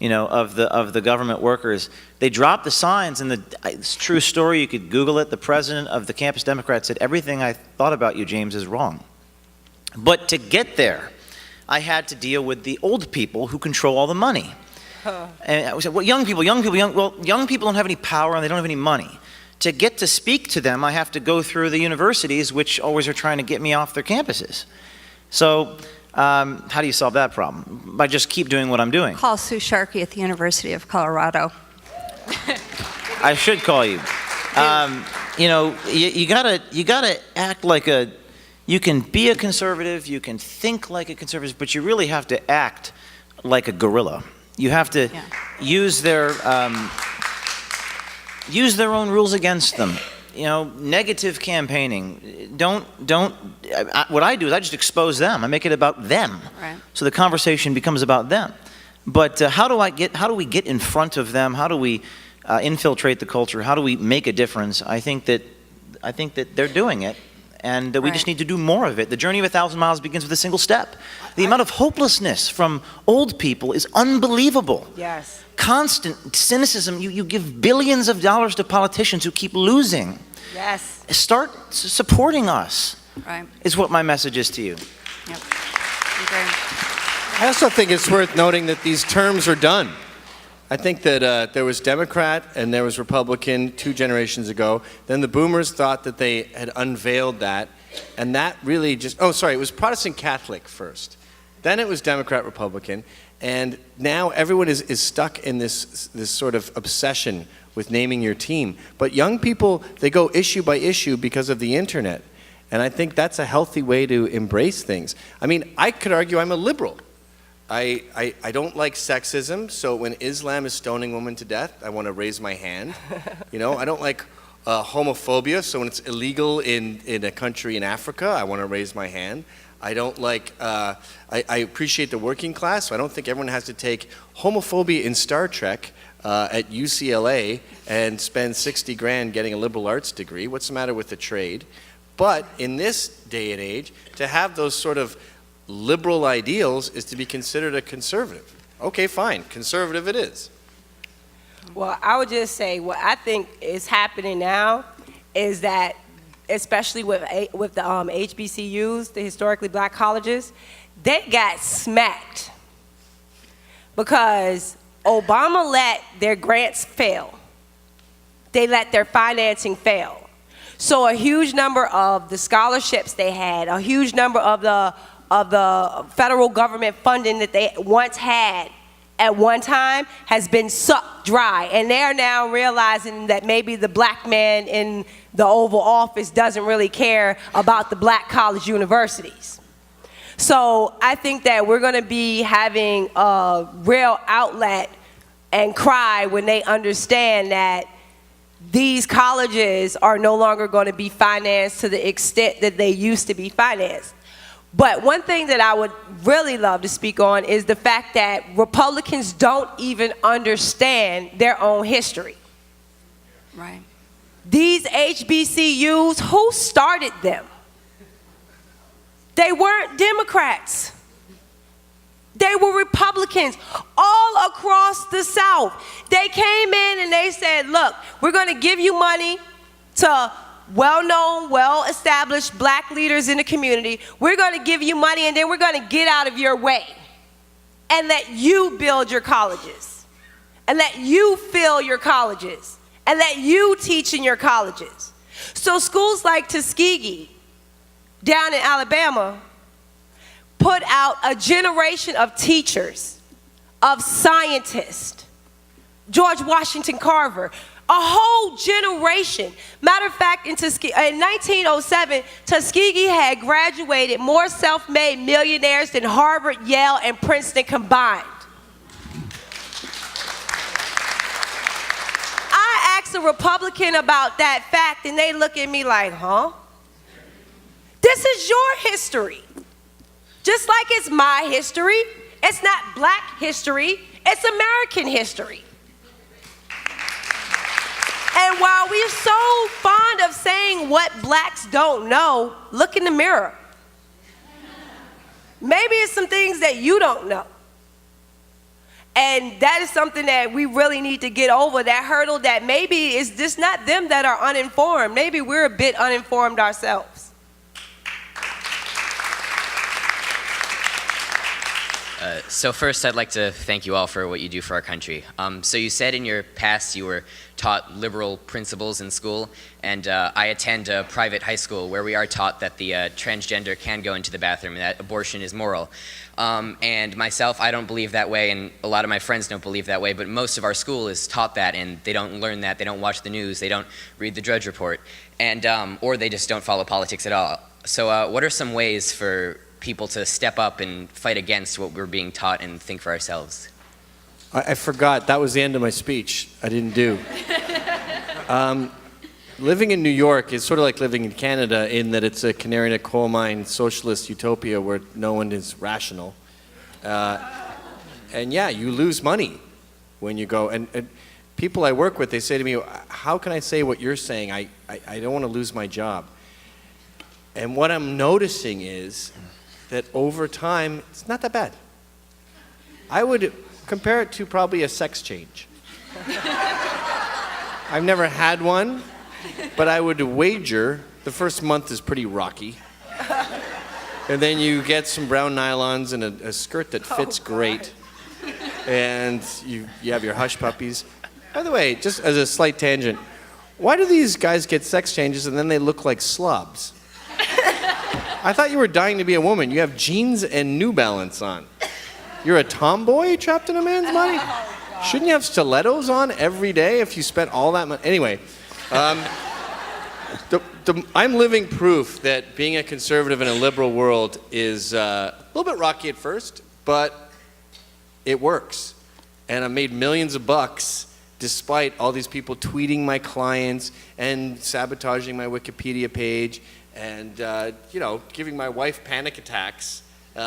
you know, of the government workers, they dropped the signs. And it's a true story. You could Google it. The president of the campus Democrats said, "Everything I thought about you, James, is wrong." But to get there, I had to deal with the old people who control all the money. And we said, well, young people, well, young people don't have any power and they don't have any money. To get to speak to them, I have to go through the universities, which always are trying to get me off their campuses. So how do you solve that problem? By just keep doing what I'm doing. Call Sue Sharkey at the University of Colorado. I should call you. You know, you gotta act like you can be a conservative, you can think like a conservative, but you really have to act like a guerrilla. You have to use their own rules against them. You know, negative campaigning. What I do is I just expose them. I make it about them. Right. So the conversation becomes about them. But how do we get in front of them? How do we infiltrate the culture? How do we make a difference? I think that they're doing it, and we just need to do more of it. The journey of 1,000 miles begins with a single step. The amount of hopelessness from old people is unbelievable. Yes. Constant cynicism. You give billions of dollars to politicians who keep losing. Yes. Start supporting us. Right. Is what my message is to you. Yep. Okay. I also think it's worth noting that these terms are done. I think that there was Democrat and there was Republican 2 generations ago. Then the boomers thought that they had unveiled that. And that really just, it was Protestant Catholic first. Then it was Democrat Republican. And now everyone is stuck in this sort of obsession with naming your team. But young people, they go issue by issue because of the internet. And I think that's a healthy way to embrace things. I mean, I could argue I'm a liberal. I don't like sexism, so when Islam is stoning women to death, I want to raise my hand. You know, I don't like homophobia, so when it's illegal in a country in Africa, I want to raise my hand. I don't like, I appreciate the working class, so I don't think everyone has to take homophobia in Star Trek at UCLA and spend 60 grand getting a liberal arts degree. What's the matter with the trade? But in this day and age, to have those sort of liberal ideals is to be considered a conservative. Okay, fine, conservative it is. Well, I would just say what I think is happening now is that, especially with the HBCUs, the historically black colleges, they got smacked because Obama let their grants fail. They let their financing fail. So a huge number of the scholarships they had, a huge number of the federal government funding that they once had at one time has been sucked dry. And they're now realizing that maybe the black man in the Oval Office doesn't really care about the black college universities. So I think that we're going to be having a real outlet and cry when they understand that these colleges are no longer going to be financed to the extent that they used to be financed. But one thing that I would really love to speak on is the fact that Republicans don't even understand their own history. Right. These HBCUs, who started them? They weren't Democrats. They were Republicans all across the South. They came in and they said, look, we're going to give you money to well-known, well-established black leaders in the community. We're going to give you money and then we're going to get out of your way and let you build your colleges and let you fill your colleges and let you teach in your colleges. So schools like Tuskegee down in Alabama put out a generation of teachers, of scientists, George Washington Carver, a whole generation. Matter of fact, in 1907, Tuskegee had graduated more self-made millionaires than Harvard, Yale, and Princeton combined. I asked a Republican about that fact, and they look at me like, huh? This is your history. Just like it's my history. It's not black history, it's American history. And while we're so fond of saying what blacks don't know, look in the mirror. Maybe it's some things that you don't know. And that is something that we really need to get over, that hurdle that maybe it's just not them that are uninformed. Maybe we're a bit uninformed ourselves. So first, I'd like to thank you all for what you do for our country. So you said in your past you were taught liberal principles in school, and I attend a private high school where we are taught that the transgender can go into the bathroom and that abortion is moral. And myself, I don't believe that way, and a lot of my friends don't believe that way, but most of our school is taught that, and they don't learn that, they don't watch the news, they don't read the Drudge Report, and or they just don't follow politics at all. So what are some ways for people to step up and fight against what we're being taught and think for ourselves? I forgot. That was the end of my speech. I didn't do. Living in New York is sort of like living in Canada in that it's a canary in a coal mine socialist utopia where no one is rational. And yeah, you lose money when you go. And people I work with, they say to me, how can I say what you're saying? I don't want to lose my job. And what I'm noticing is that over time, it's not that bad. I would compare it to probably a sex change. I've never had one, but I would wager the first month is pretty rocky. And then you get some brown nylons and a skirt that fits great. And you have your hush puppies. By the way, just as a slight tangent, why do these guys get sex changes and then they look like slobs? I thought you were dying to be a woman. You have jeans and New Balance on. You're a tomboy trapped in a man's body? Shouldn't you have stilettos on every day if you spent all that money? Anyway, I'm living proof that being a conservative in a liberal world is a little bit rocky at first, but it works. And I've made millions of bucks despite all these people tweeting my clients and sabotaging my Wikipedia page and giving my wife panic attacks,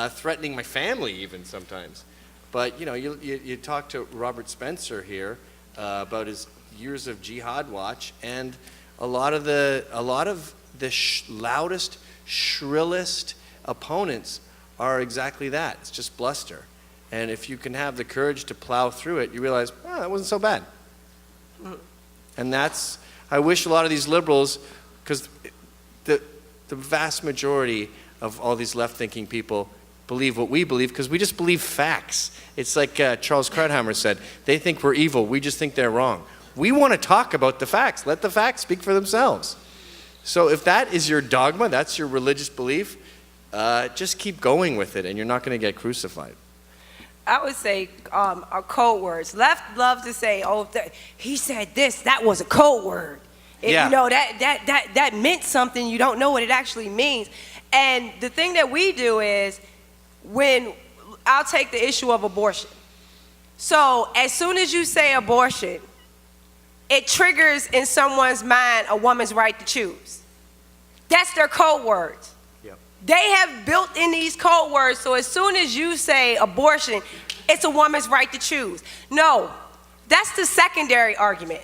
threatening my family even sometimes. But you talk to Robert Spencer here about his years of jihad watch, and a lot of the loudest, shrillest opponents are exactly that. It's just bluster. And if you can have the courage to plow through it, you realize, oh, that wasn't so bad. And I wish a lot of these liberals, because the vast majority of all these left-thinking people believe what we believe because we just believe facts. It's like Charles Krauthammer said, they think we're evil, we just think they're wrong. We want to talk about the facts. Let the facts speak for themselves. So if that is your dogma, that's your religious belief, just keep going with it and you're not going to get crucified. I would say are code words. Left love to say, oh, he said this, that was a code word. Yeah. That meant something, you don't know what it actually means. And the thing that we do is, I'll take the issue of abortion. So as soon as you say abortion, it triggers in someone's mind a woman's right to choose. That's their code words. Yep. They have built in these code words, so as soon as you say abortion, it's a woman's right to choose. No, that's the secondary argument.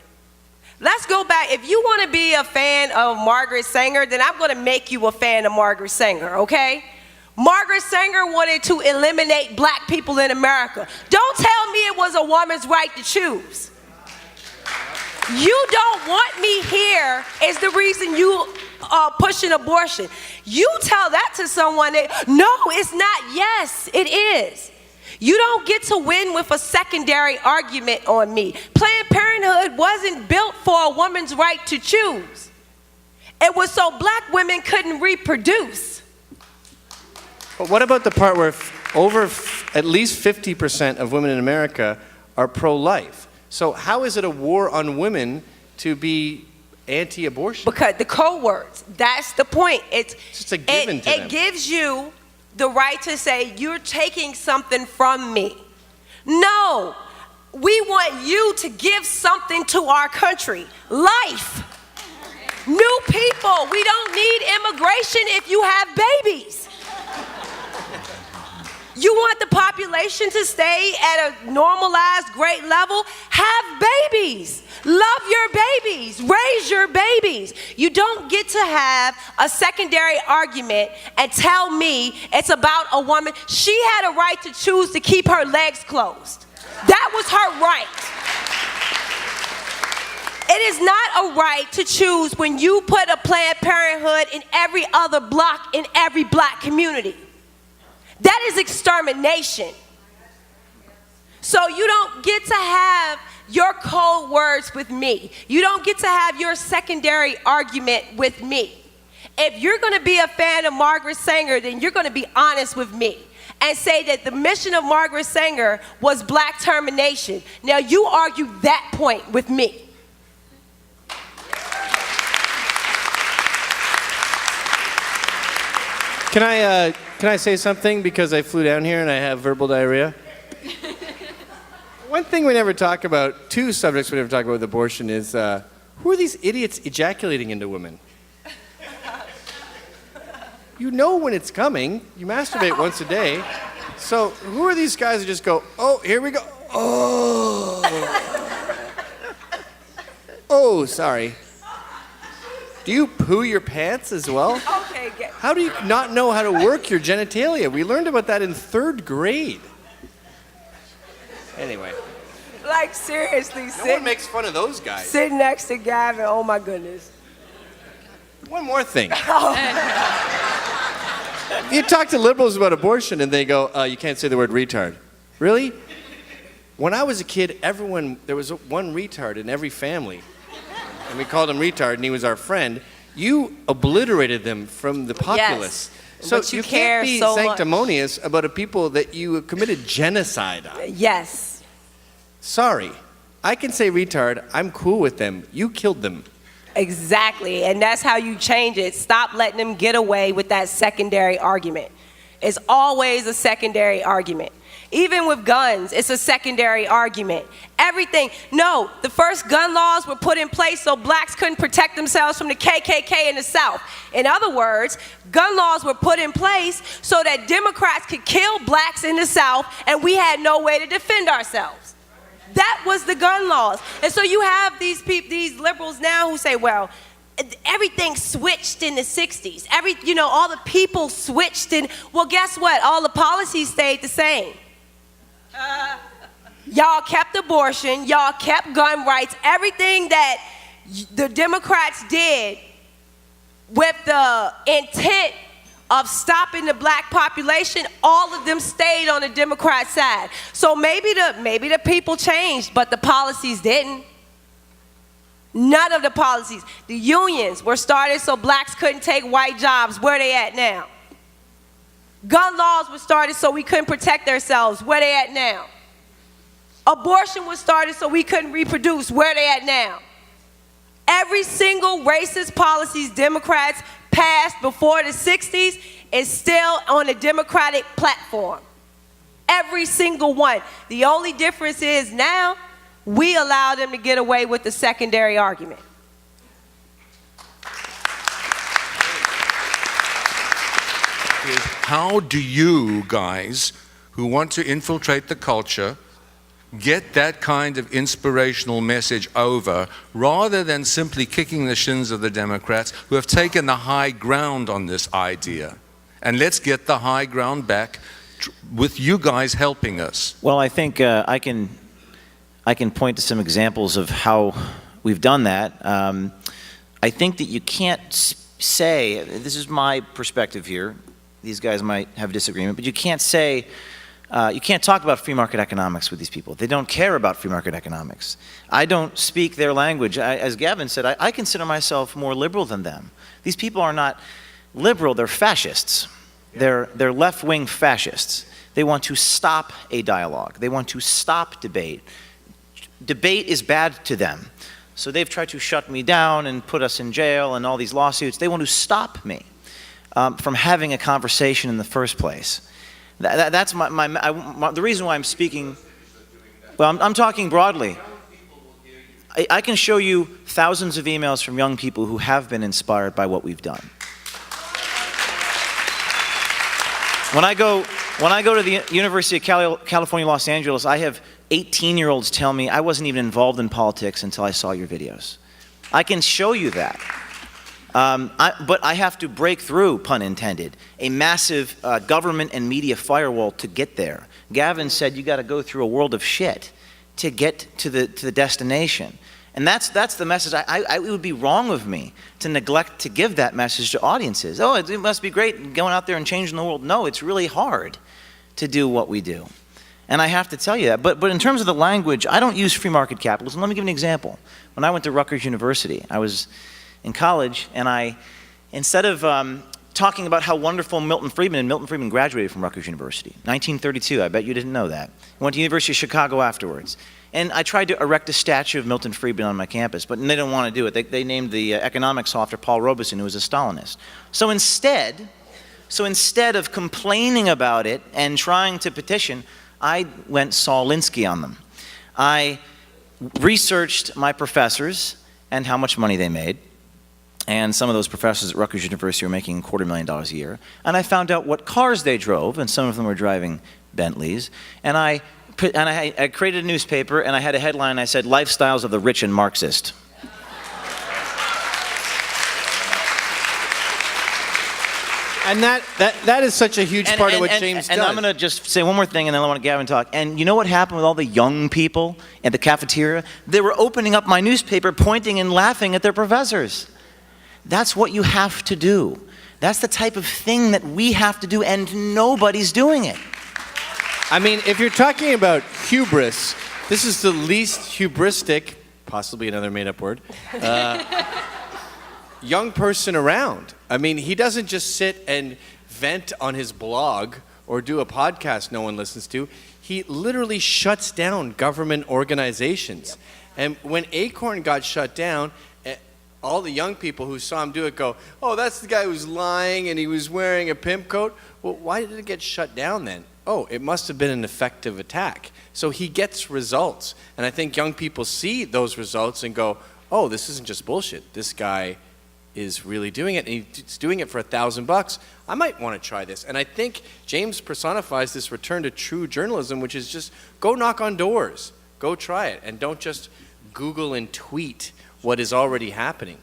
Let's go back. If you want to be a fan of Margaret Sanger, then I'm going to make you a fan of Margaret Sanger, okay? Margaret Sanger wanted to eliminate black people in America. Don't tell me it was a woman's right to choose. You don't want me here is the reason you are pushing abortion. You tell that to someone that, no, it's not. Yes, it is. You don't get to win with a secondary argument on me. Planned Parenthood wasn't built for a woman's right to choose. It was so black women couldn't reproduce. But what about the part where at least 50% of women in America are pro-life? So how is it a war on women to be anti-abortion? Because the code words, that's the point. It's just a given to them. It gives you the right to say, you're taking something from me. No, we want you to give something to our country. Life. New people. We don't need immigration if you have babies. You want the population to stay at a normalized great level? Have babies. Love your babies. Raise your babies. You don't get to have a secondary argument and tell me it's about a woman. She had a right to choose to keep her legs closed. That was her right. It is not a right to choose when you put a Planned Parenthood in every other block in every black community. That is extermination. So you don't get to have your cold words with me. You don't get to have your secondary argument with me. If you're going to be a fan of Margaret Sanger, then you're going to be honest with me and say that the mission of Margaret Sanger was black termination. Now you argue that point with me. Can I say something because I flew down here and I have verbal diarrhea? One thing we never talk about, two subjects we never talk about with abortion is who are these idiots ejaculating into women? You know when it's coming. You masturbate once a day. So who are these guys who just go, oh, here we go. Oh. Oh, sorry. Do you poo your pants as well? Okay. How do you not know how to work your genitalia? We learned about that in 3rd grade. Anyway. Like, seriously, No one makes fun of those guys. Sitting next to Gavin, oh my goodness. One more thing. You talk to liberals about abortion and they go, you can't say the word retard. Really? When I was a kid, there was one retard in every family. And we called him retard and he was our friend. You obliterated them from the populace. Yes, So but you care can't be so sanctimonious about a people that you committed genocide on. Yes. Sorry. I can say retard. I'm cool with them. You killed them. Exactly, and that's how you change it. Stop letting them get away with that secondary argument. It's always a secondary argument. Even with guns, it's a secondary argument. Everything. No, the first gun laws were put in place so blacks couldn't protect themselves from the KKK in the South. In other words, gun laws were put in place so that Democrats could kill blacks in the South and we had no way to defend ourselves. That was the gun laws. And so you have these liberals now who say, well, everything switched in the 60s. All the people switched in. Well, guess what? All the policies stayed the same. Y'all kept abortion. Y'all kept gun rights. Everything that the Democrats did with the intent of stopping the black population, all of them stayed on the Democrat side. So maybe the people changed, but the policies didn't. None of the policies. The unions were started so blacks couldn't take white jobs. Where they at now? Gun laws were started so we couldn't protect ourselves. Where they at now? Abortion was started so we couldn't reproduce. Where they at now? Every single racist policies Democrats passed before the 60s is still on a Democratic platform. Every single one. The only difference is now we allow them to get away with the secondary argument. How do you guys who want to infiltrate the culture get that kind of inspirational message over rather than simply kicking the shins of the Democrats who have taken the high ground on this idea? And let's get the high ground back with you guys helping us. Well, I think I can point to some examples of how we've done that. I think that you can't say, this is my perspective here, these guys might have disagreement, but you can't say, you can't talk about free market economics with these people. They don't care about free market economics. I don't speak their language. As Gavin said, I consider myself more liberal than them. These people are not liberal, they're fascists. They're left-wing fascists. They want to stop a dialogue. They want to stop debate. Debate is bad to them. So they've tried to shut me down and put us in jail and all these lawsuits. They want to stop me from having a conversation in the first place. That's the reason why I'm speaking. Well, I'm talking broadly. I can show you thousands of emails from young people who have been inspired by what we've done. When I go to the University of California, Los Angeles, I have 18-year-olds tell me I wasn't even involved in politics until I saw your videos. I can show you that. But I have to break through, pun intended, a massive government and media firewall to get there. Gavin said you got to go through a world of shit to get to the destination. And that's the message. It would be wrong of me to neglect to give that message to audiences. Oh, it must be great going out there and changing the world. No, it's really hard to do what we do. And I have to tell you that. But in terms of the language, I don't use free market capitalism. Let me give you an example. When I went to Rutgers University, I was in college, and instead of talking about how wonderful Milton Friedman graduated from Rutgers University, 1932, I bet you didn't know that. I went to the University of Chicago afterwards. And I tried to erect a statue of Milton Friedman on my campus, but they didn't want to do it. They named the economics hall after Paul Robeson, who was a Stalinist. So instead of complaining about it and trying to petition, I went Saul Alinsky on them. I researched my professors and how much money they made. And some of those professors at Rutgers University were making $250,000 a year. And I found out what cars they drove, and some of them were driving Bentleys. And I created a newspaper, and I had a headline. I said, "Lifestyles of the Rich and Marxist." And that is such a huge part of what James does. And I'm going to just say one more thing, and then I want Gavin to talk. And you know what happened with all the young people at the cafeteria? They were opening up my newspaper, pointing and laughing at their professors. That's what you have to do. That's the type of thing that we have to do, and nobody's doing it. I mean, if you're talking about hubris, this is the least hubristic, possibly another made-up word, young person around. I mean, he doesn't just sit and vent on his blog or do a podcast no one listens to. He literally shuts down government organizations. And when Acorn got shut down, all the young people who saw him do it go, "Oh, that's the guy who's lying and he was wearing a pimp coat." Well, why did it get shut down then? Oh, it must have been an effective attack. So he gets results. And I think young people see those results and go, "Oh, this isn't just bullshit. This guy is really doing it, and he's doing it for $1,000. I might want to try this." And I think James personifies this return to true journalism, which is just go knock on doors, go try it, and don't just Google and tweet what is already happening.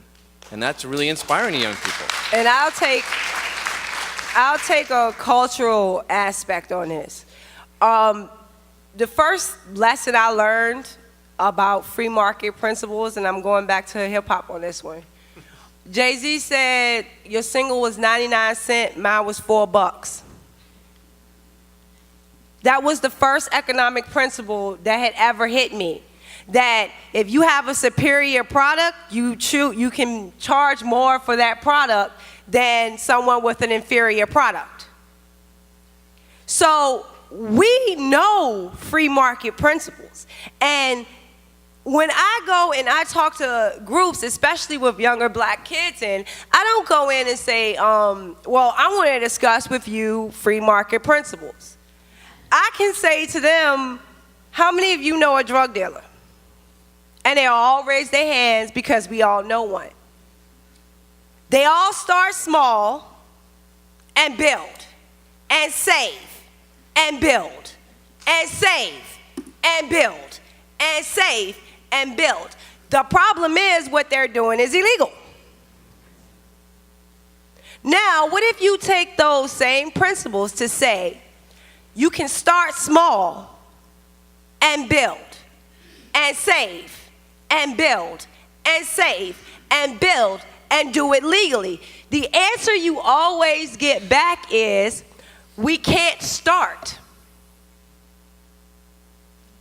And that's really inspiring to young people. And I'll take a cultural aspect on this. The first lesson I learned about free market principles, and I'm going back to hip hop on this one. Jay-Z said, "Your single was 99 cents, mine was $4." That was the first economic principle that had ever hit me. That if you have a superior product, you can charge more for that product than someone with an inferior product. So we know free market principles. And when I go and I talk to groups, especially with younger black kids, and I don't go in and say, well, I want to discuss with you free market principles. I can say to them, how many of you know a drug dealer? And they all raise their hands because we all know one. They all start small and build and save and build and save and build and save and build. The problem is what they're doing is illegal. Now, what if you take those same principles to say you can start small and build and save and build and save and build and do it legally? The answer you always get back is we can't start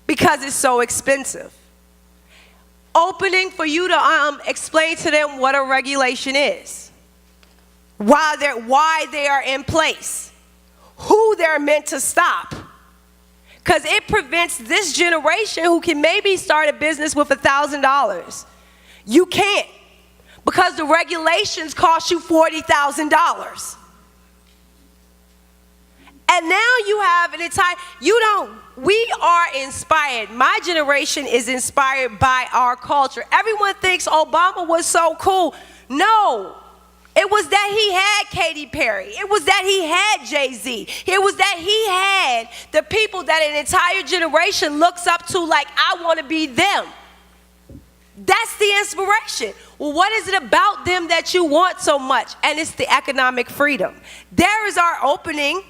because it's so expensive. Opening for you to explain to them what a regulation is, why they are in place, who they're meant to stop. Because it prevents this generation who can maybe start a business with $1,000. You can't, because the regulations cost you $40,000. And now you have an entire, we are inspired. My generation is inspired by our culture. Everyone thinks Obama was so cool. No. It was that he had Katy Perry. It was that he had Jay-Z. It was that he had the people that an entire generation looks up to like, I want to be them. That's the inspiration. Well, what is it about them that you want so much? And it's the economic freedom. There is our opening.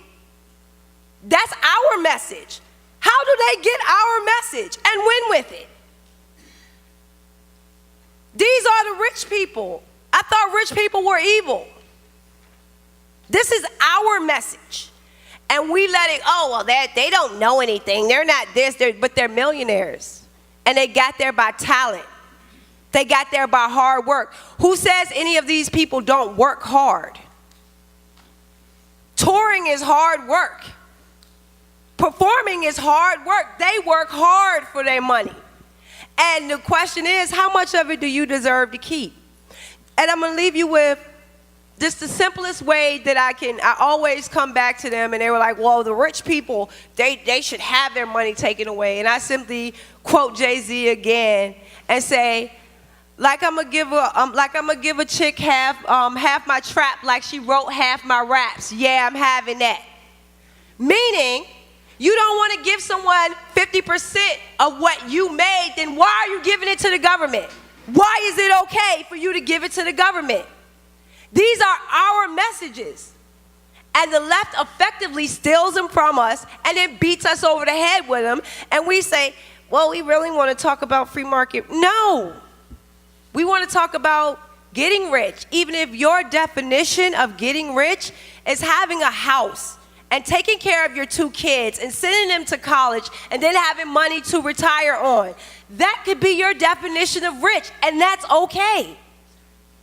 That's our message. How do they get our message and win with it? These are the rich people. I thought rich people were evil. This is our message. And we let it, oh, well, they don't know anything. They're not this, but they're millionaires. And they got there by talent. They got there by hard work. Who says any of these people don't work hard? Touring is hard work. Performing is hard work. They work hard for their money. And the question is, how much of it do you deserve to keep? And I'm going to leave you with just the simplest way that I always come back to them, and they were like, well, the rich people, they should have their money taken away. And I simply quote Jay-Z again and say, like I'm gonna give a chick half my trap like she wrote half my raps. Yeah, I'm having that. Meaning, you don't want to give someone 50% of what you made, then why are you giving it to the government? Why is it okay for you to give it to the government? These are our messages. And the left effectively steals them from us and then beats us over the head with them. And we say, well, we really want to talk about free market. No. We want to talk about getting rich. Even if your definition of getting rich is having a house and taking care of your 2 kids and sending them to college and then having money to retire on. That could be your definition of rich, and that's okay.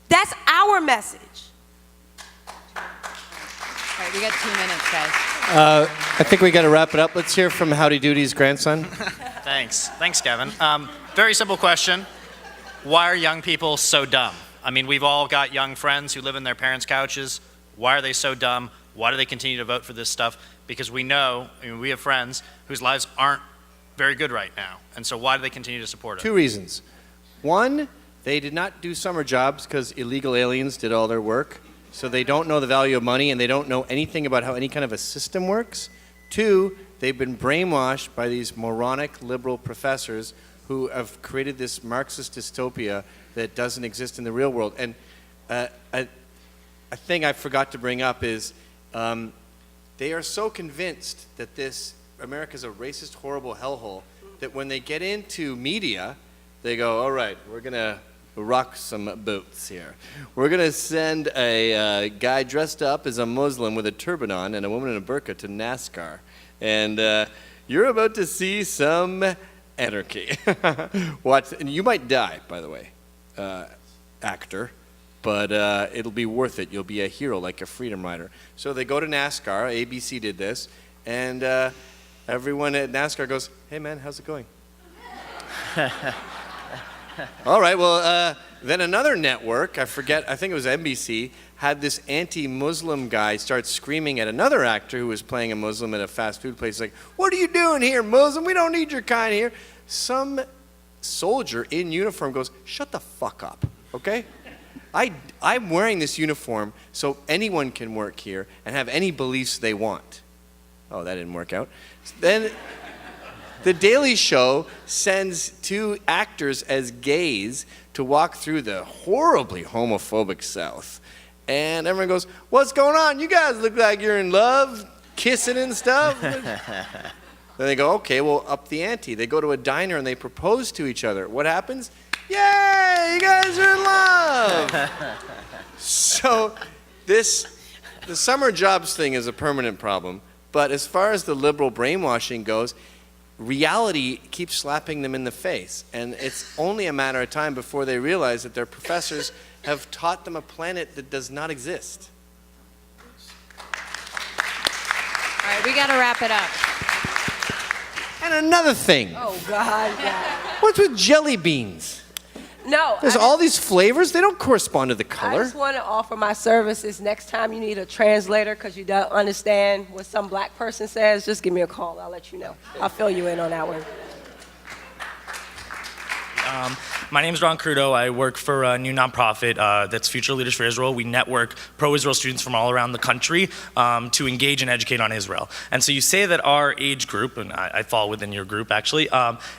That's our message. All right, we got 2 minutes, guys. I think we got to wrap it up. Let's hear from Howdy Doody's grandson. Thanks, Kevin. Very simple question. Why are young people so dumb? I mean, we've all got young friends who live in their parents' couches. Why are they so dumb? Why do they continue to vote for this stuff? Because we know, we have friends whose lives aren't very good right now. And so why do they continue to support it? 2 reasons. 1, they did not do summer jobs because illegal aliens did all their work. So they don't know the value of money, and they don't know anything about how any kind of a system works. 2, they've been brainwashed by these moronic liberal professors who have created this Marxist dystopia that doesn't exist in the real world. And a thing I forgot to bring up is they are so convinced that America's a racist, horrible hellhole that when they get into media, they go, all right, we're going to rock some boats here. We're going to send a guy dressed up as a Muslim with a turban on and a woman in a burqa to NASCAR. And you're about to see some anarchy. Watch, and you might die, by the way, actor. But it'll be worth it. You'll be a hero like a freedom rider. So they go to NASCAR. ABC did this. And everyone at NASCAR goes, hey, man, how's it going? All right, well, then another network, I think it was NBC, had this anti-Muslim guy start screaming at another actor who was playing a Muslim at a fast food place, like, what are you doing here, Muslim? We don't need your kind here. Some soldier in uniform goes, shut the fuck up, okay? I'm wearing this uniform so anyone can work here and have any beliefs they want. Oh, that didn't work out. Then The Daily Show sends 2 actors as gays to walk through the horribly homophobic South. And everyone goes, what's going on? You guys look like you're in love, kissing and stuff. Then they go, okay, well, up the ante. They go to a diner and they propose to each other. What happens? Yay, you guys are in love. So the summer jobs thing is a permanent problem. But as far as the liberal brainwashing goes, reality keeps slapping them in the face. And it's only a matter of time before they realize that their professors have taught them a planet that does not exist. All right, we got to wrap it up. And another thing. Oh, God. What's with jelly beans? No. There's all these flavors. They don't correspond to the I color. just want to offer my services. Next time you need a translator because you don't understand what some black person says, just give me a call. I'll let you know. I'll fill you in on that one. My name is Ron Crudo. I work for a new nonprofit that's Future Leaders for Israel. We network pro-Israel students from all around the country to engage and educate on Israel. And so you say that our age group, and I fall within your group actually,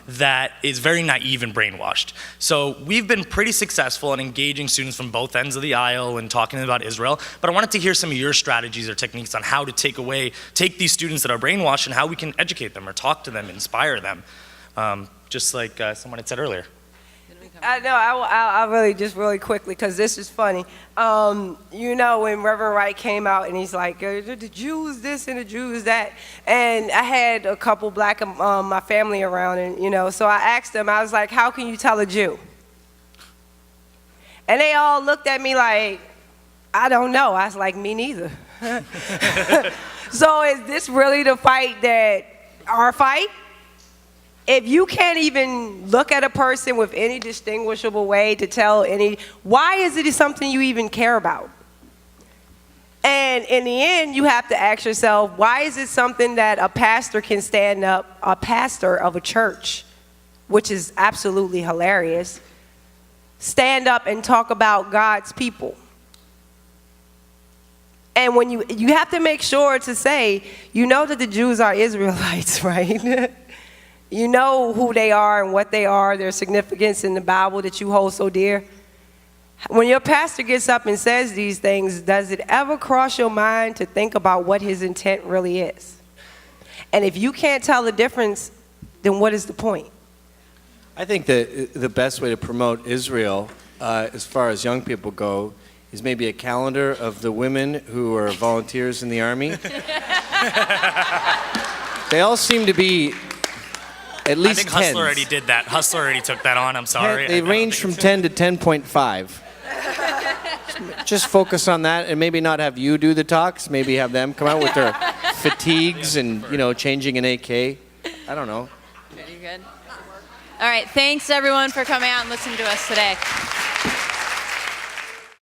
that is very naive and brainwashed. So we've been pretty successful in engaging students from both ends of the aisle and talking about Israel. But I wanted to hear some of your strategies or techniques on how to take these students that are brainwashed and how we can educate them or talk to them, inspire them, just like someone had said earlier. I know. I'll really just really quickly because this is funny. You know, when Reverend Wright came out and he's like, the Jews this and the Jews that, and I had a couple black my family around, and you know, so I asked them. I was like, how can you tell a Jew? And they all looked at me like, I don't know. I was like, me neither. So is this really the fight that our fight? If you can't even look at a person with any distinguishable way to tell any, why is it something you even care about? And in the end, you have to ask yourself, why is it something that a pastor can stand up, a pastor of a church, which is absolutely hilarious, stand up and talk about God's people? And when you have to make sure to say, you know that the Jews are Israelites, right? You know who they are and what they are, their significance in the Bible that you hold so dear. When your pastor gets up and says these things, does it ever cross your mind to think about what his intent really is? And if you can't tell the difference, then what is the point? I think that the best way to promote Israel, as far as young people go, is maybe a calendar of the women who are volunteers in the army. They all seem to be at least I think Hustler 10s. already did that. Hustler already took that on. I'm sorry. They range from 10 to 10.5. Just focus on that and maybe not have you do the talks. Maybe have them come out with their fatigues and, you know, changing an AK. I don't know. Pretty good. All right, thanks everyone for coming out and listening to us today.